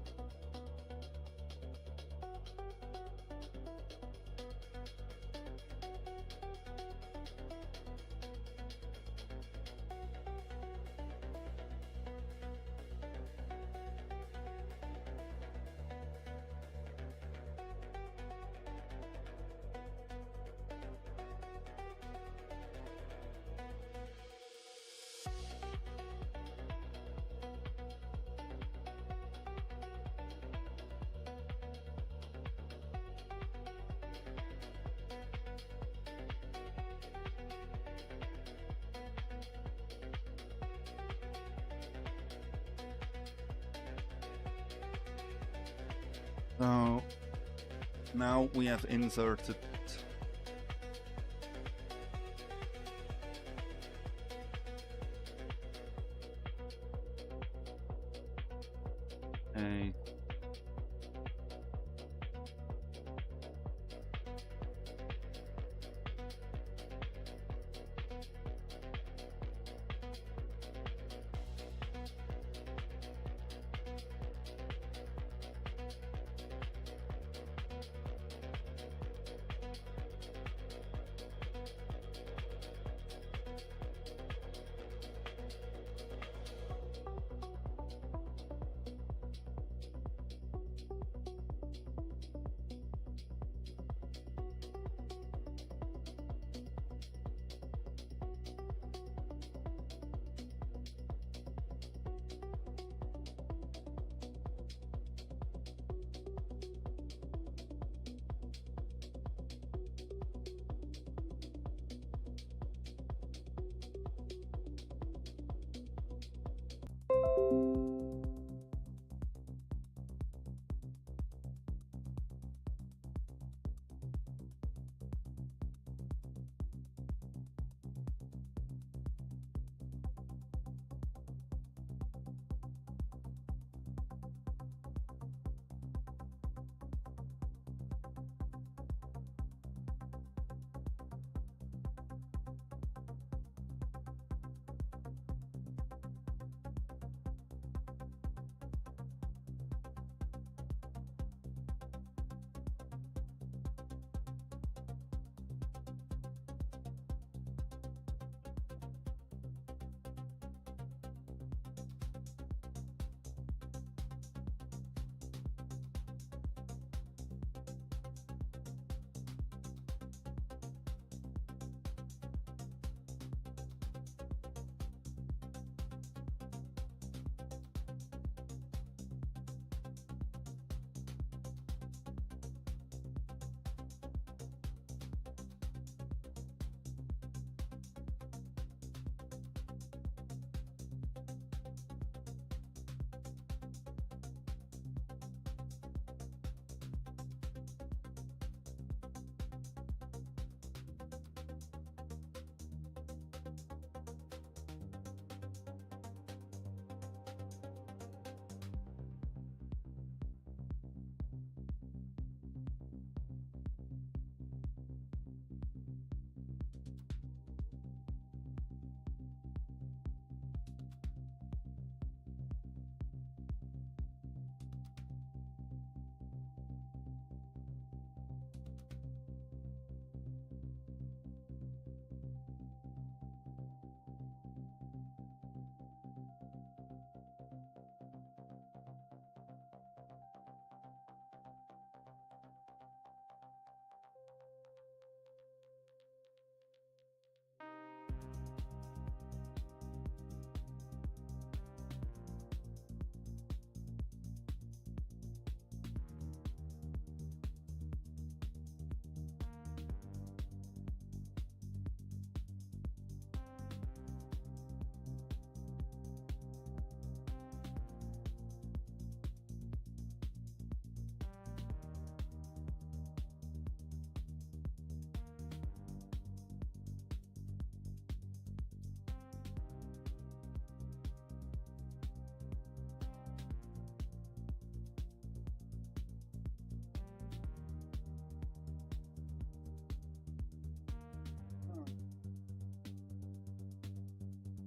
So now we have inserted a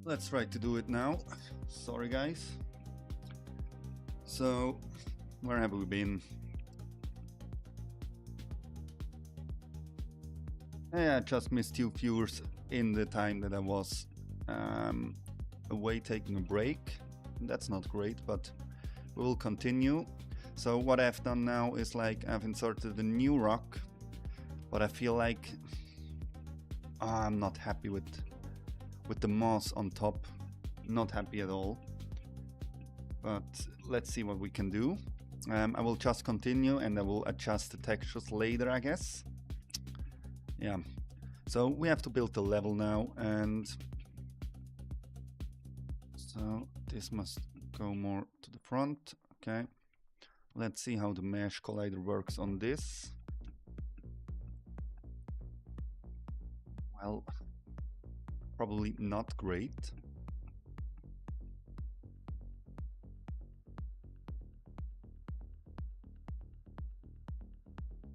Let's try to do it now. Sorry, guys. So, where have we been? Yeah, I just missed 2 viewers in the time that I was away taking a break. That's not great, but we will continue. So what I've done now is like I've inserted a new rock, but I feel like I'm not happy with the moss on top. Not happy at all. But let's see what we can do. I will just continue and I will adjust the textures later, I guess. Yeah. So we have to build the level now, and so this must go more to the front. Okay. Let's see how the mesh collider works on this. Well, probably not great.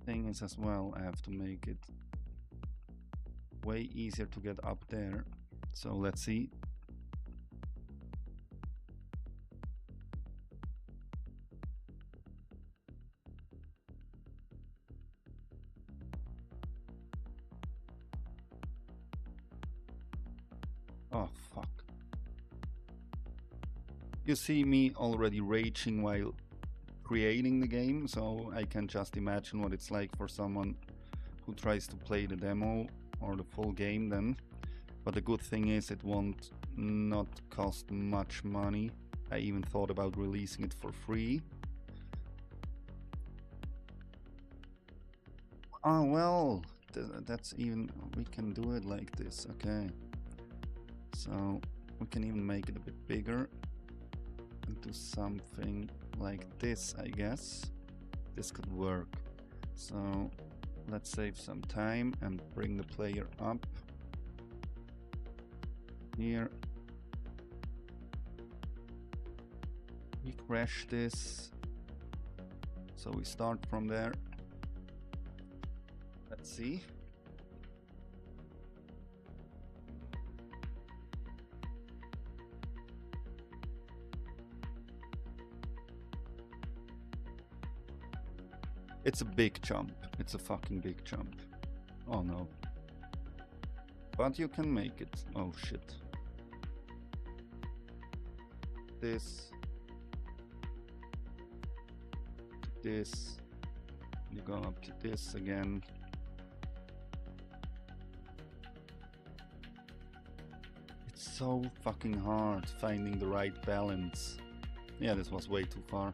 Thing is as well, I have to make it way easier to get up there. So let's see. Oh, fuck. You see me already raging while creating the game, so I can just imagine what it's like for someone who tries to play the demo or the full game then. But the good thing is it won't not cost much money. I even thought about releasing it for free. Oh well, that's even, we can do it like this, okay. So we can even make it a bit bigger and do something like this, I guess. This could work. So let's save some time and bring the player up here. We crash this. So we start from there. Let's see. It's a big jump. It's a fucking big jump. Oh no. But you can make it. Oh shit. This. This. You go up to this again. It's so fucking hard finding the right balance. Yeah, this was way too far.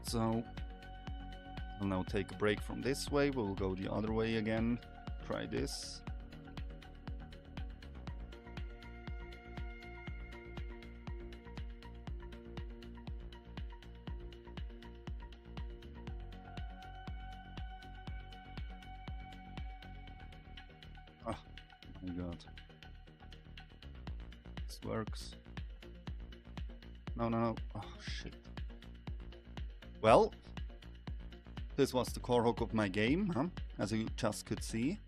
So I'll now take a break from this way. We'll go the other way again. Try this. Oh my god. This works. No, no, no. Oh shit. Well, this was the core hook of my game, huh? As you just could see.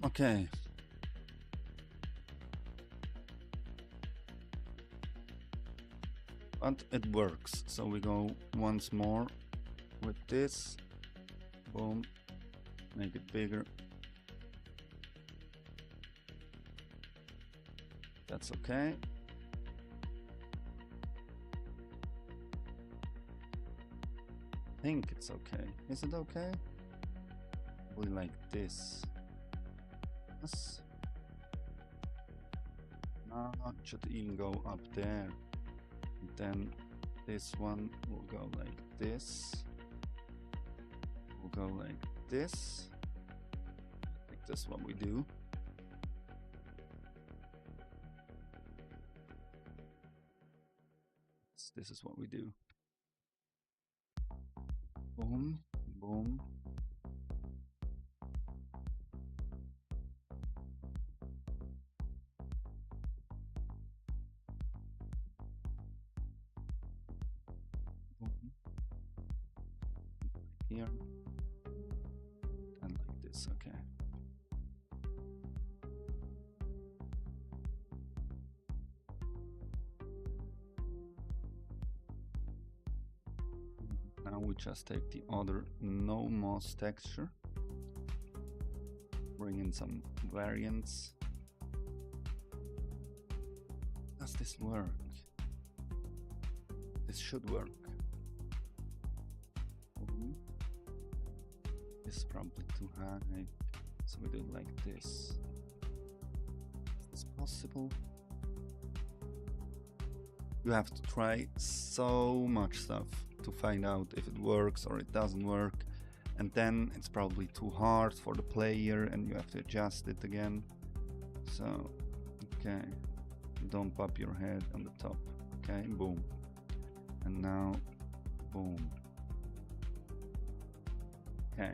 Okay. But it works. So we go once more with this. Boom. Make it bigger. That's okay. I think it's okay. Is it okay? We like this. Yes. No, it should even go up there. And then this one will go like this. Will go like this. I think that's what we do. This is what we do. Boom, boom. Boom. Here. And like this, okay. Now we just take the other no moss texture, bring in some variants. Does this work? This should work. This is probably too high, so we do it like this. Is this possible? You have to try so much stuff to find out if it works or it doesn't work, and then it's probably too hard for the player and you have to adjust it again. So, okay, don't pop your head on the top. Okay, boom. And now, boom. Okay.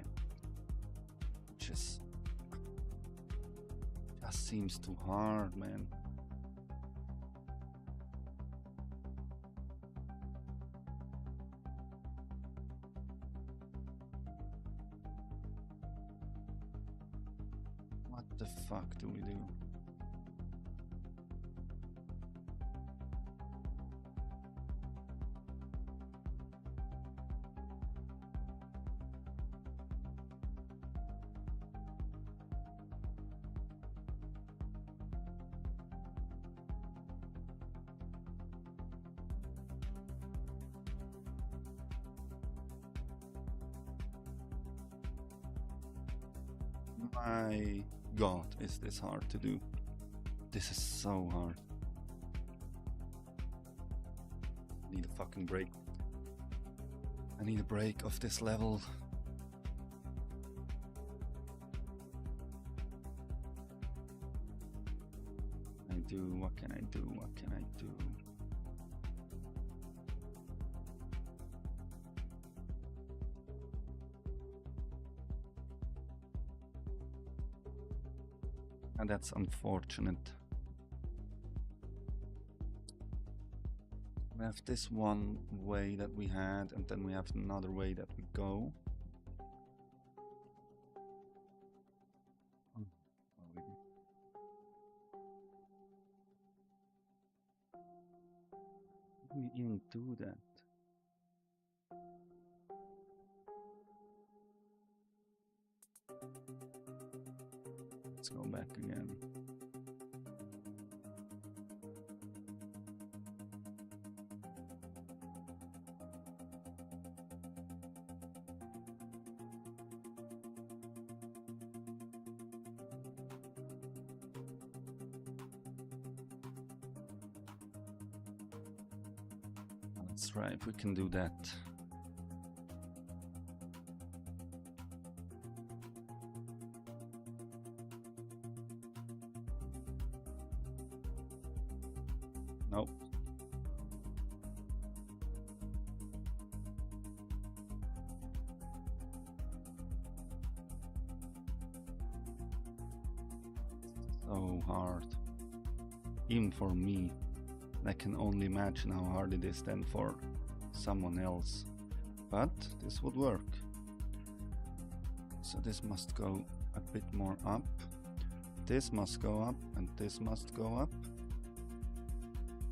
Just seems too hard, man. What the fuck do we do? My God, is this hard to do? This is so hard. I need a fucking break. I need a break of this level. What can I do? What can I do? And that's unfortunate. We have this one way that we had, and then we have another way that we go. How do we even do that? Let's go back again. Let's try if we can do that. Nope. So hard. Even for me. I can only imagine how hard it is then for someone else. But this would work. So this must go a bit more up. This must go up and this must go up.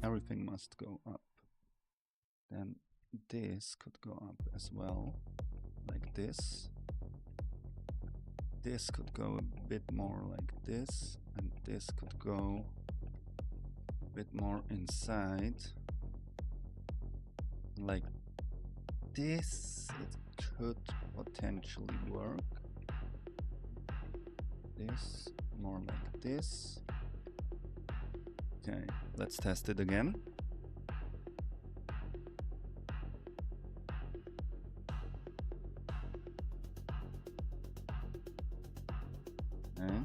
Everything must go up. Then this could go up as well, like this. This could go a bit more like this, and this could go a bit more inside, like this. It could potentially work. This, more like this. Okay, let's test it again. Okay.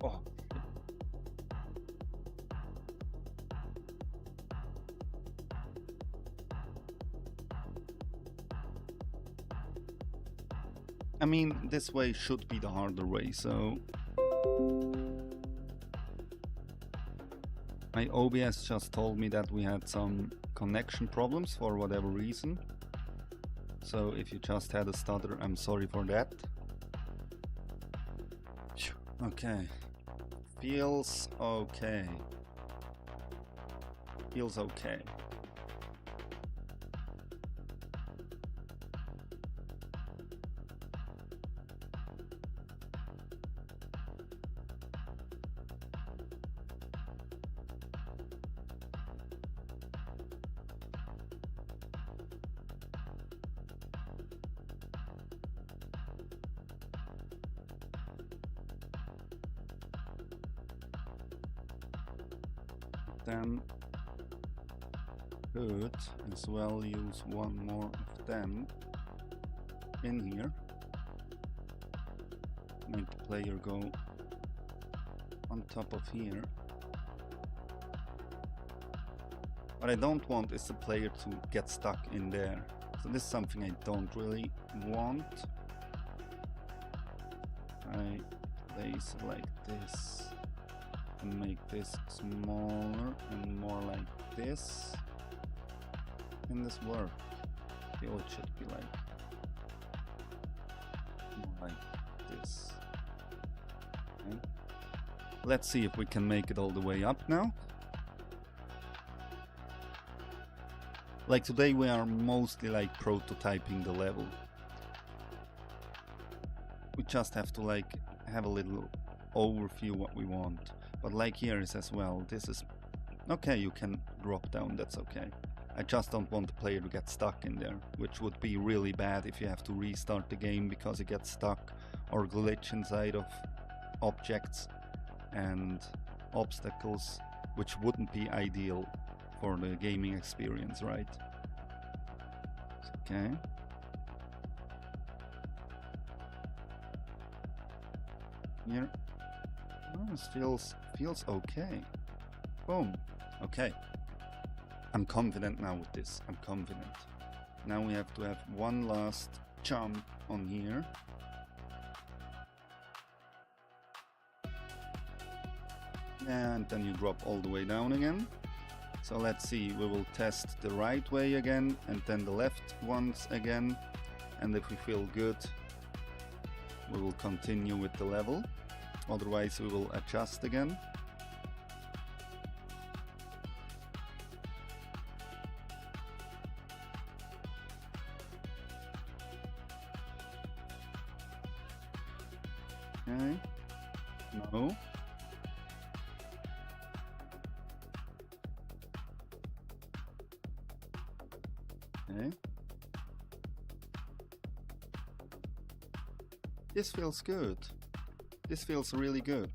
Oh. I mean, this way should be the harder way, so my OBS just told me that we had some connection problems for whatever reason. So if you just had a stutter, I'm sorry for that. Okay. Feels okay. Feels okay. then could as well use one more of them in here. Make the player go on top of here. What I don't want is the player to get stuck in there. So this is something I don't really want. I place it like this and make this smaller and more like this. Can this work? I feel it should be like more like this. Okay. Let's see if we can make it all the way up now. Like today we are mostly like prototyping the level. We just have to like have a little overview what we want. But like here is as well, this is okay, you can drop down, that's okay. I just don't want the player to get stuck in there, which would be really bad if you have to restart the game because it gets stuck or glitch inside of objects and obstacles, which wouldn't be ideal for the gaming experience, right? Okay. Here. Oh, this feels okay. Boom. Okay. I'm confident now with this. I'm confident. Now we have to have one last jump on here. And then you drop all the way down again. So let's see, we will test the right way again and then the left once again. And if we feel good, we will continue with the level. Otherwise we will adjust again. Okay. No. Okay. This feels good. This feels really good.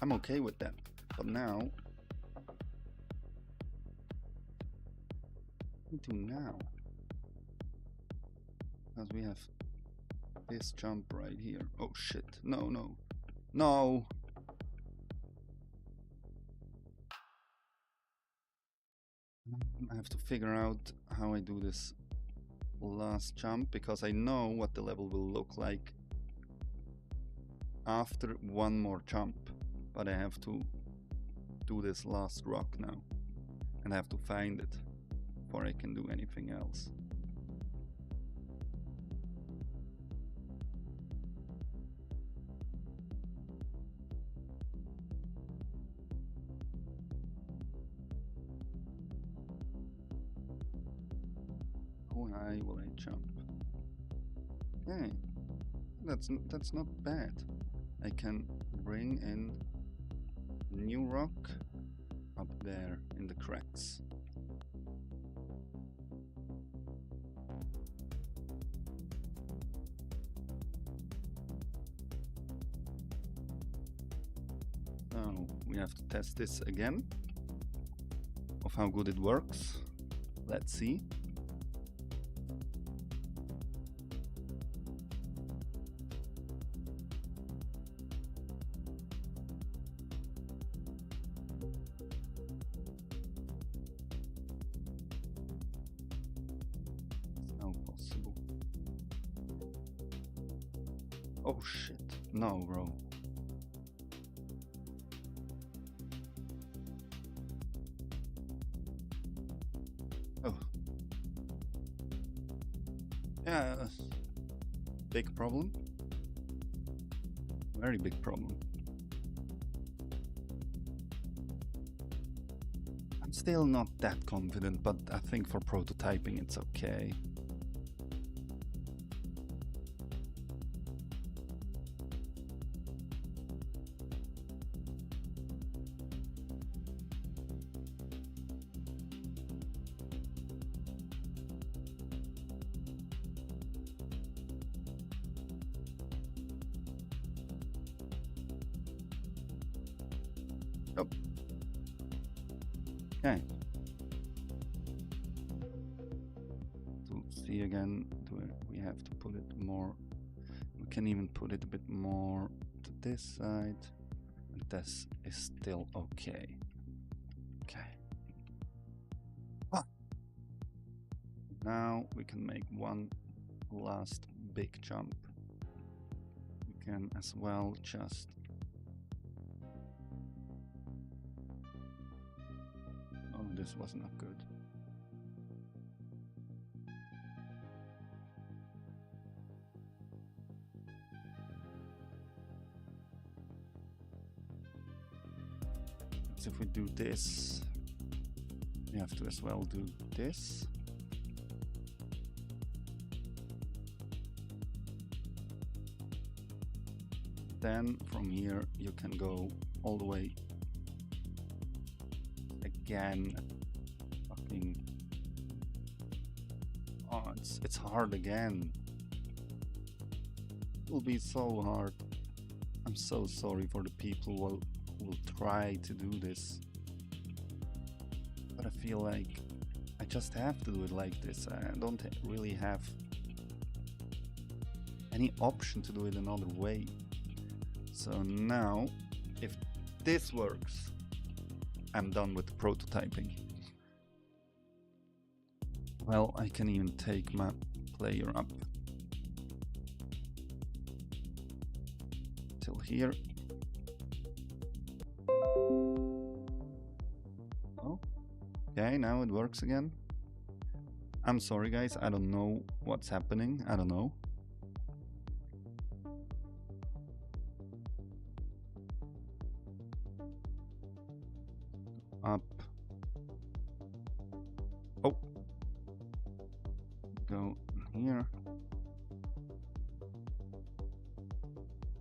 I'm okay with that. But now, what do we do now? Because we have this jump right here. Oh shit. No, no. No! I have to figure out how I do this last jump, because I know what the level will look like after one more jump, but I have to do this last rock now and I have to find it before I can do anything else. How high will I jump? Okay, that's not bad. I can bring in new rock up there in the cracks. Now we have to test this again of how good it works. Let's see. Oh shit, no bro. Oh. Yeah, big problem. Very big problem. I'm still not that confident, but I think for prototyping it's okay. Oh. Okay. To see again, we have to put it more. We can even put it a bit more to this side. And this is still okay. Okay. Ah. Now we can make one last big jump. We can as well just this was not good. So if we do this, we have to as well do this. Then from here you can go all the way again. Fucking oh, it's hard again. It will be so hard. I'm so sorry for the people who will try to do this, but I feel like I just have to do it like this. I don't really have any option to do it another way. So now, if this works, I'm done with the prototyping. Well, I can even take my player up till here. Oh, okay, now it works again. I'm sorry guys, I don't know what's happening, I don't know. Up. Oh. Go here.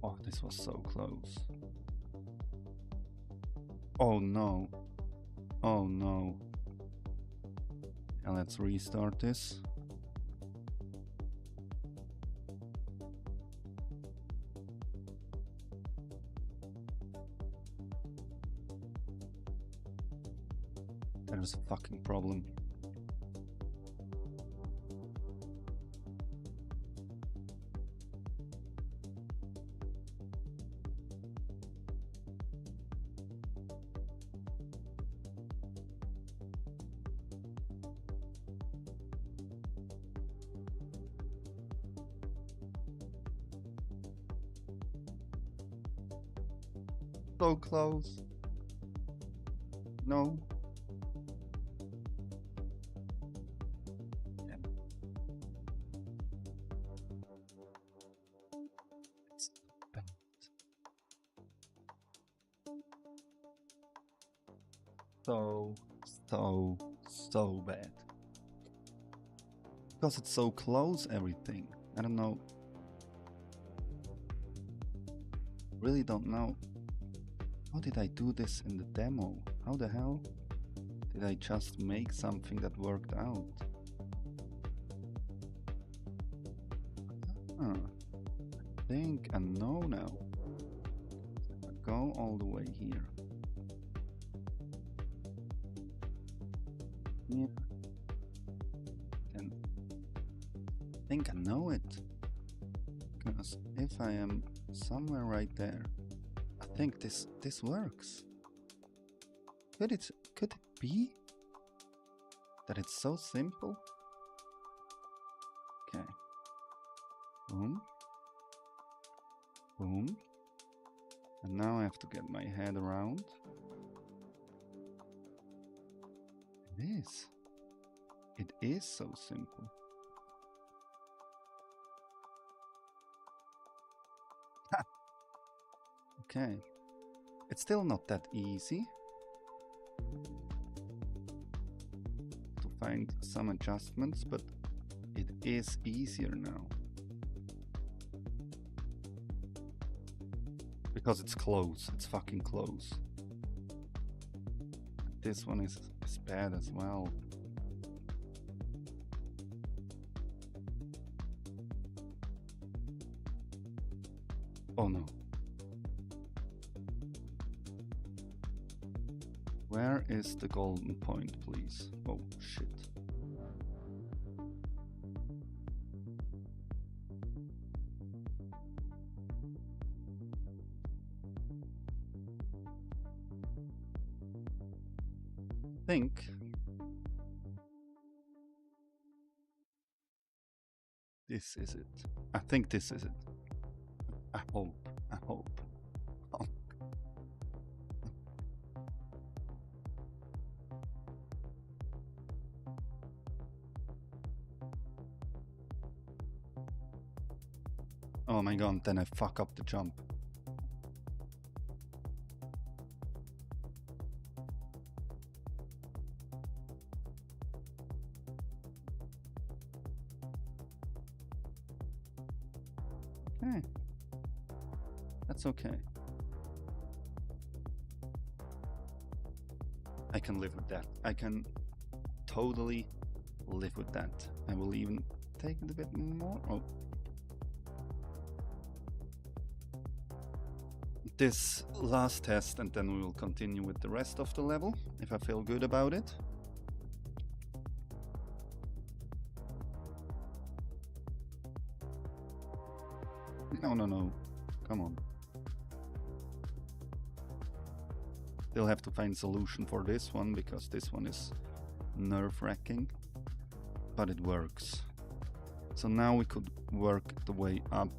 Oh, this was so close. Oh no. Oh no. Now let's restart this. There's a fucking problem. So close. No. Yeah. It's bad. So bad. Because it's so close, everything. I don't know. Really don't know. How did I do this in the demo? How the hell did I just make something that worked out? I think I know now. Go all the way here. Yeah. And I think I know it. Because if I am somewhere right there, I think this works. Could it be that it's so simple? Okay. Boom. Boom. And now I have to get my head around. It is. It is so simple. Okay. It's still not that easy to find some adjustments, but it is easier now. Because it's close, it's fucking close. This one is bad as well. Oh no. Where is the golden point, please? Oh, shit. I think this is it. I think this is it. I hope. I hope. Oh. Oh my god, then I fuck up the jump. Okay. That's okay. I can live with that. I can totally live with that. I will even take it a bit more. Oh. This last test, and then we will continue with the rest of the level, if I feel good about it. No. Come on. Still have to find solution for this one, because this one is nerve-wracking, but it works. So now we could work the way up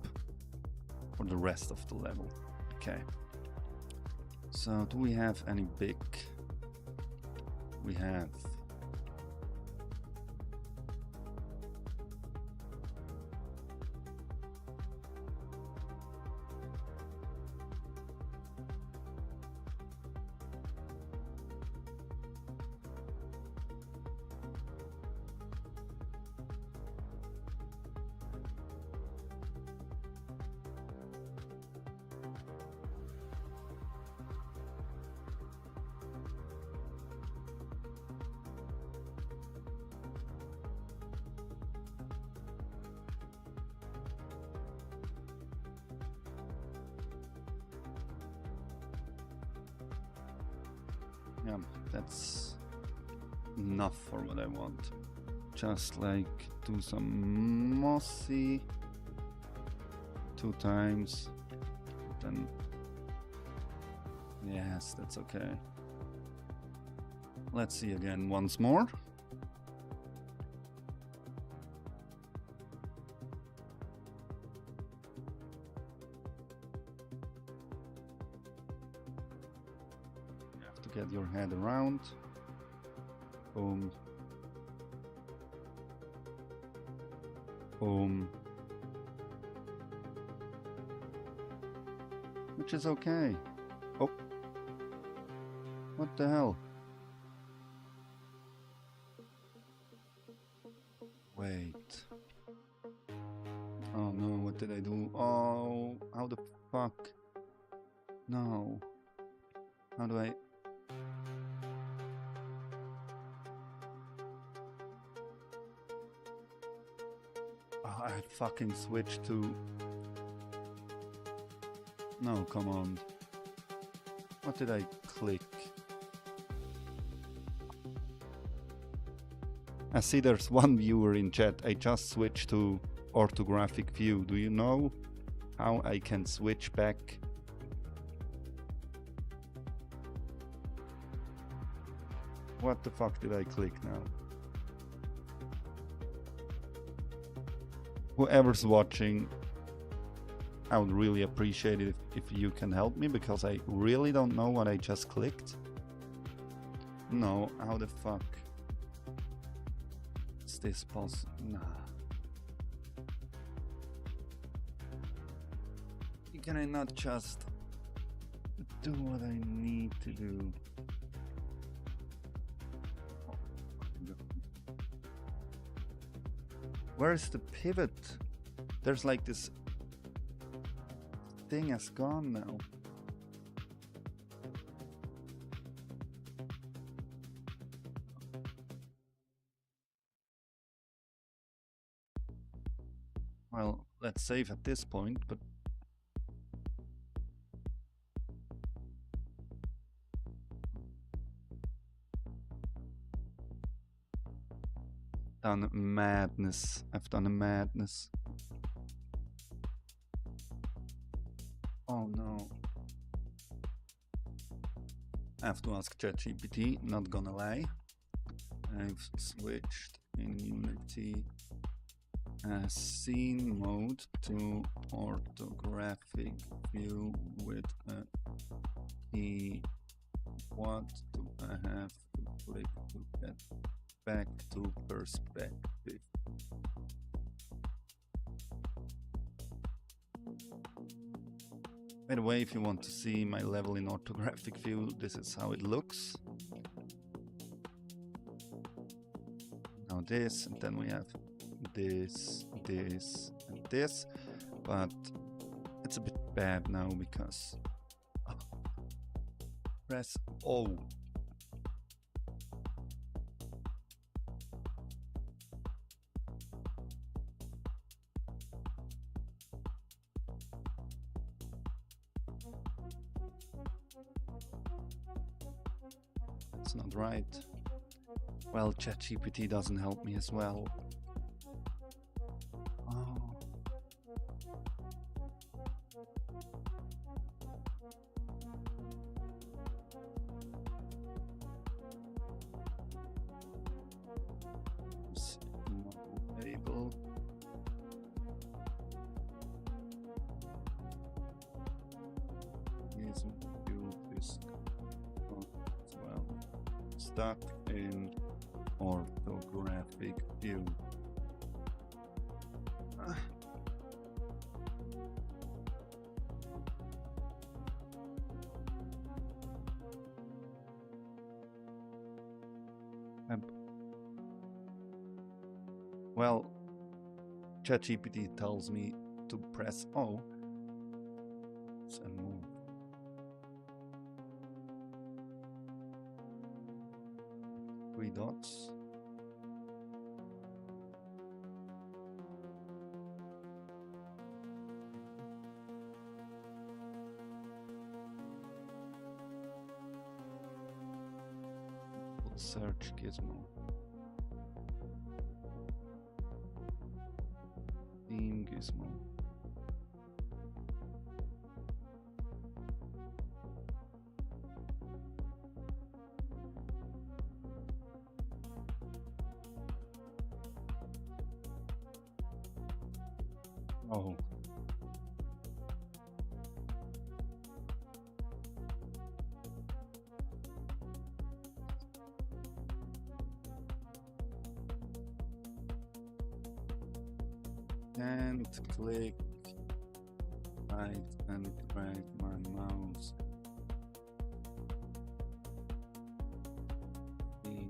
for the rest of the level. Okay. So do we have any big? We have. Yeah, that's enough for what I want. Just like do some mossy 2 times, then yes, that's okay. Let's see again once more. Get your head around. Boom. Boom. Which is okay. Oh. What the hell? Wait. Oh no, what did I do? Oh, how the fuck? No. How do I... I fucking switched to... No, come on. What did I click? I see there's one viewer in chat. I just switched to orthographic view. Do you know how I can switch back? What the fuck did I click now? Whoever's watching, I would really appreciate it if you can help me, because I really don't know what I just clicked. No, how the fuck is this possible? Nah. Can I not just do what I need to do? Where's the pivot? There's like this thing has gone now. Well, let's save at this point, but done madness. I've done a madness. Oh no. I have to ask ChatGPT, not gonna lie. I've switched in Unity scene mode to orthographic view with a key. What do I have to click to get back to perspective? By the way, if you want to see my level in orthographic view, this is how it looks. Now this, and then we have this, this, and this, but it's a bit bad now because press O. It's not right. Well, ChatGPT doesn't help me as well. Oh. It's not able. Yes, do this as well. Stuck in orthographic view. Well, ChatGPT tells me to press O and move. Three dots. Search gizmo. Theme gizmo. Oh. And click right and drag my mouse in.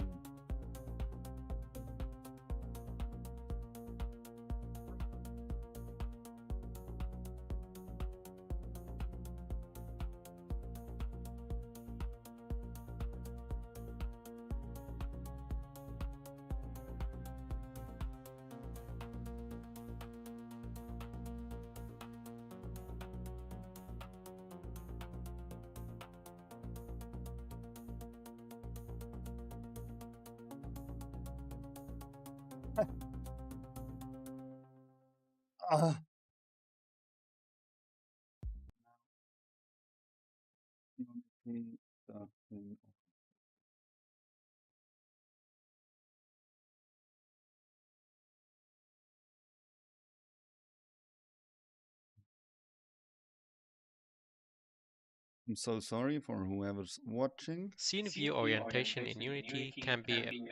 I'm so sorry for whoever's watching. Scene view orientation in Unity can be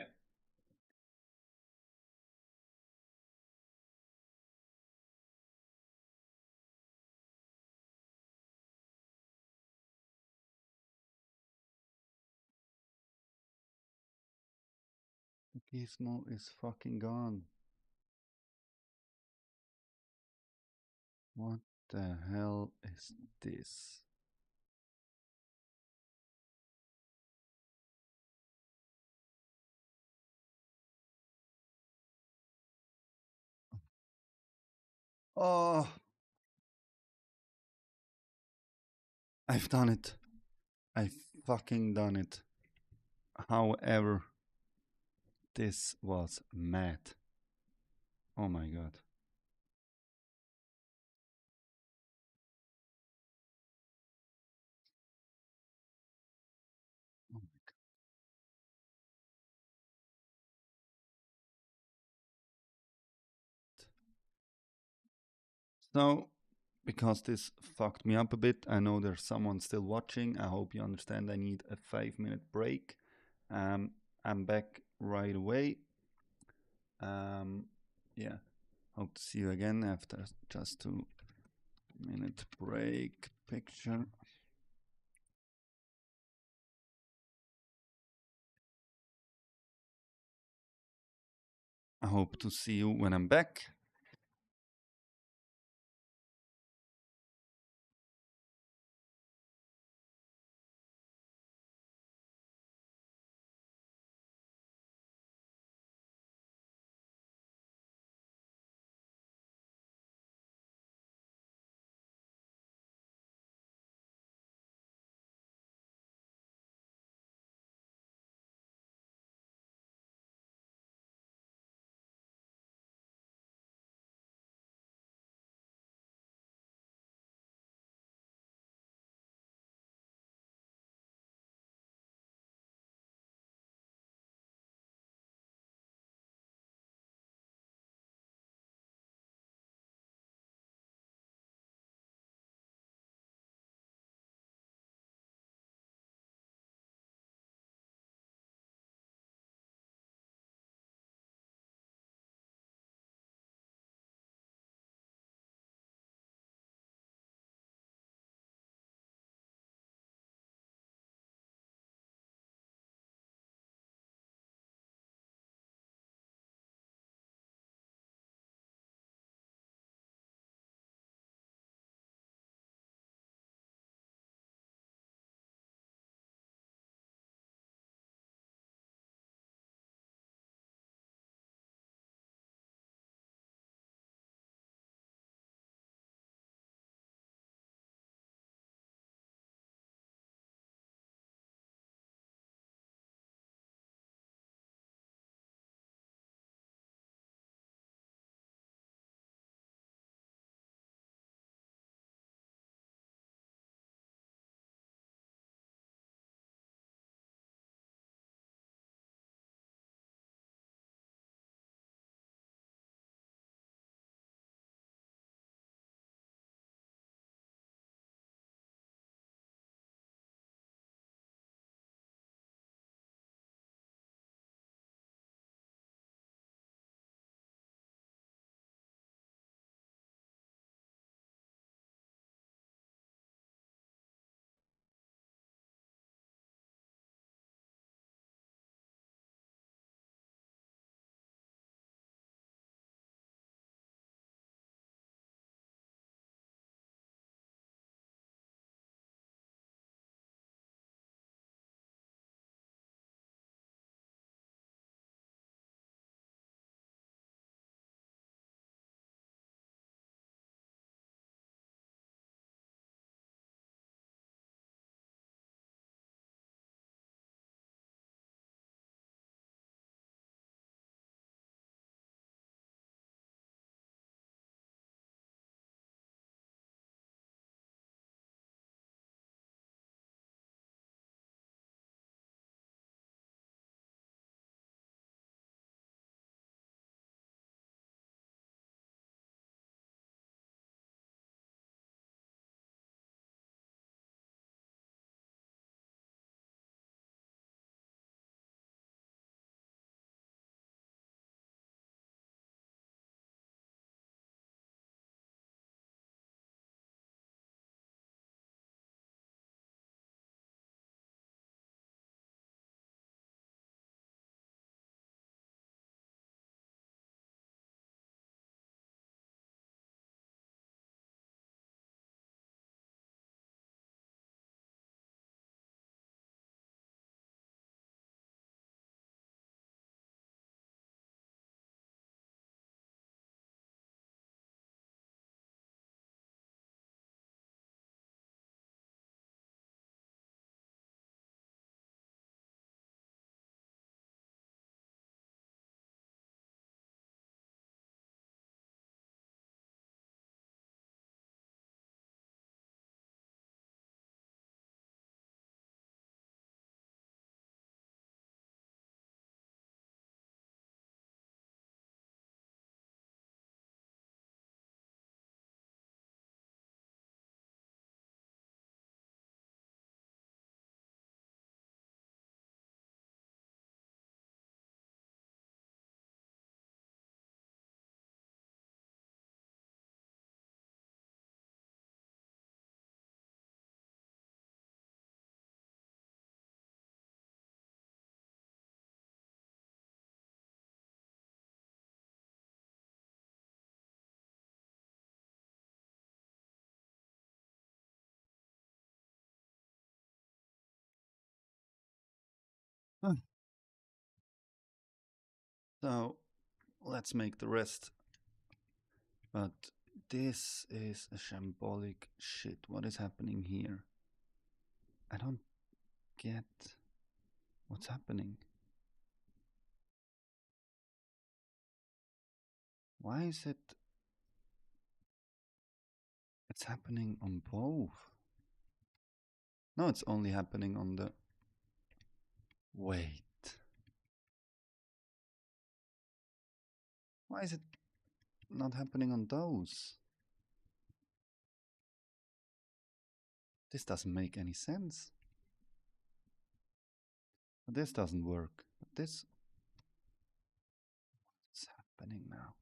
Gizmo is fucking gone. What the hell is this? Oh, I've done it. I fucking done it. However, This was mad. Oh my god. Oh my god. So, because this fucked me up a bit, I know there's someone still watching. I hope you understand I need a 5-minute break. I'm back right away. Yeah, hope to see you again after just 2-minute break picture. I hope to see you when I'm back. So let's make the rest. But this is a shambolic shit. What is happening here? I don't get what's happening. Why is it? It's happening on both. No, it's only happening on the. Wait. Why is it not happening on those? This doesn't make any sense. This doesn't work. But this. What's happening now?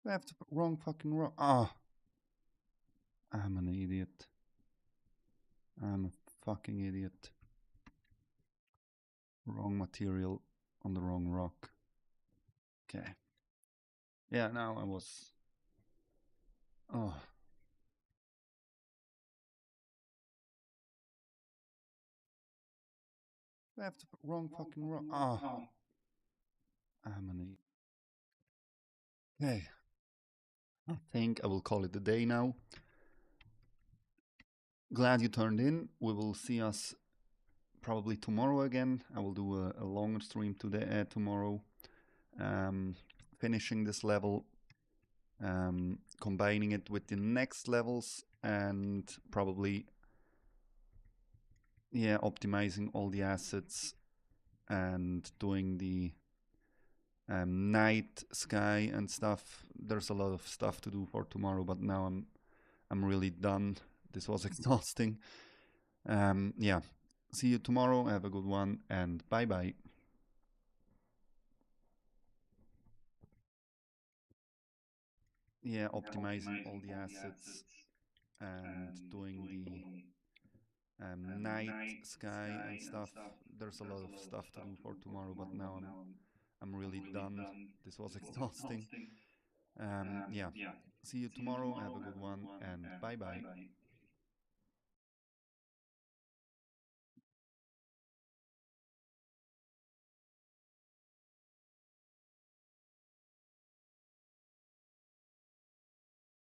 I have the wrong fucking row. Ah! I'm an idiot. I'm a fucking idiot. Wrong material on the wrong rock. Okay. Yeah, now I was. Oh. I have the wrong fucking rock. Ah. I'm an idiot. Okay. I think I will call it a day now. Glad you turned in. We will see us probably tomorrow again. I will do a longer stream today, tomorrow. Finishing this level, combining it with the next levels, and probably, yeah, optimizing all the assets and doing the night sky and stuff. There's a lot of stuff to do for tomorrow, but now I'm really done. This was exhausting. Yeah. See you tomorrow. Have a good one, and bye bye. Yeah, optimizing all the assets and doing the night sky and stuff. There's a lot of stuff to do for tomorrow, but now I'm really done. This was exhausting. Yeah. See you tomorrow. Have a good one, and bye bye.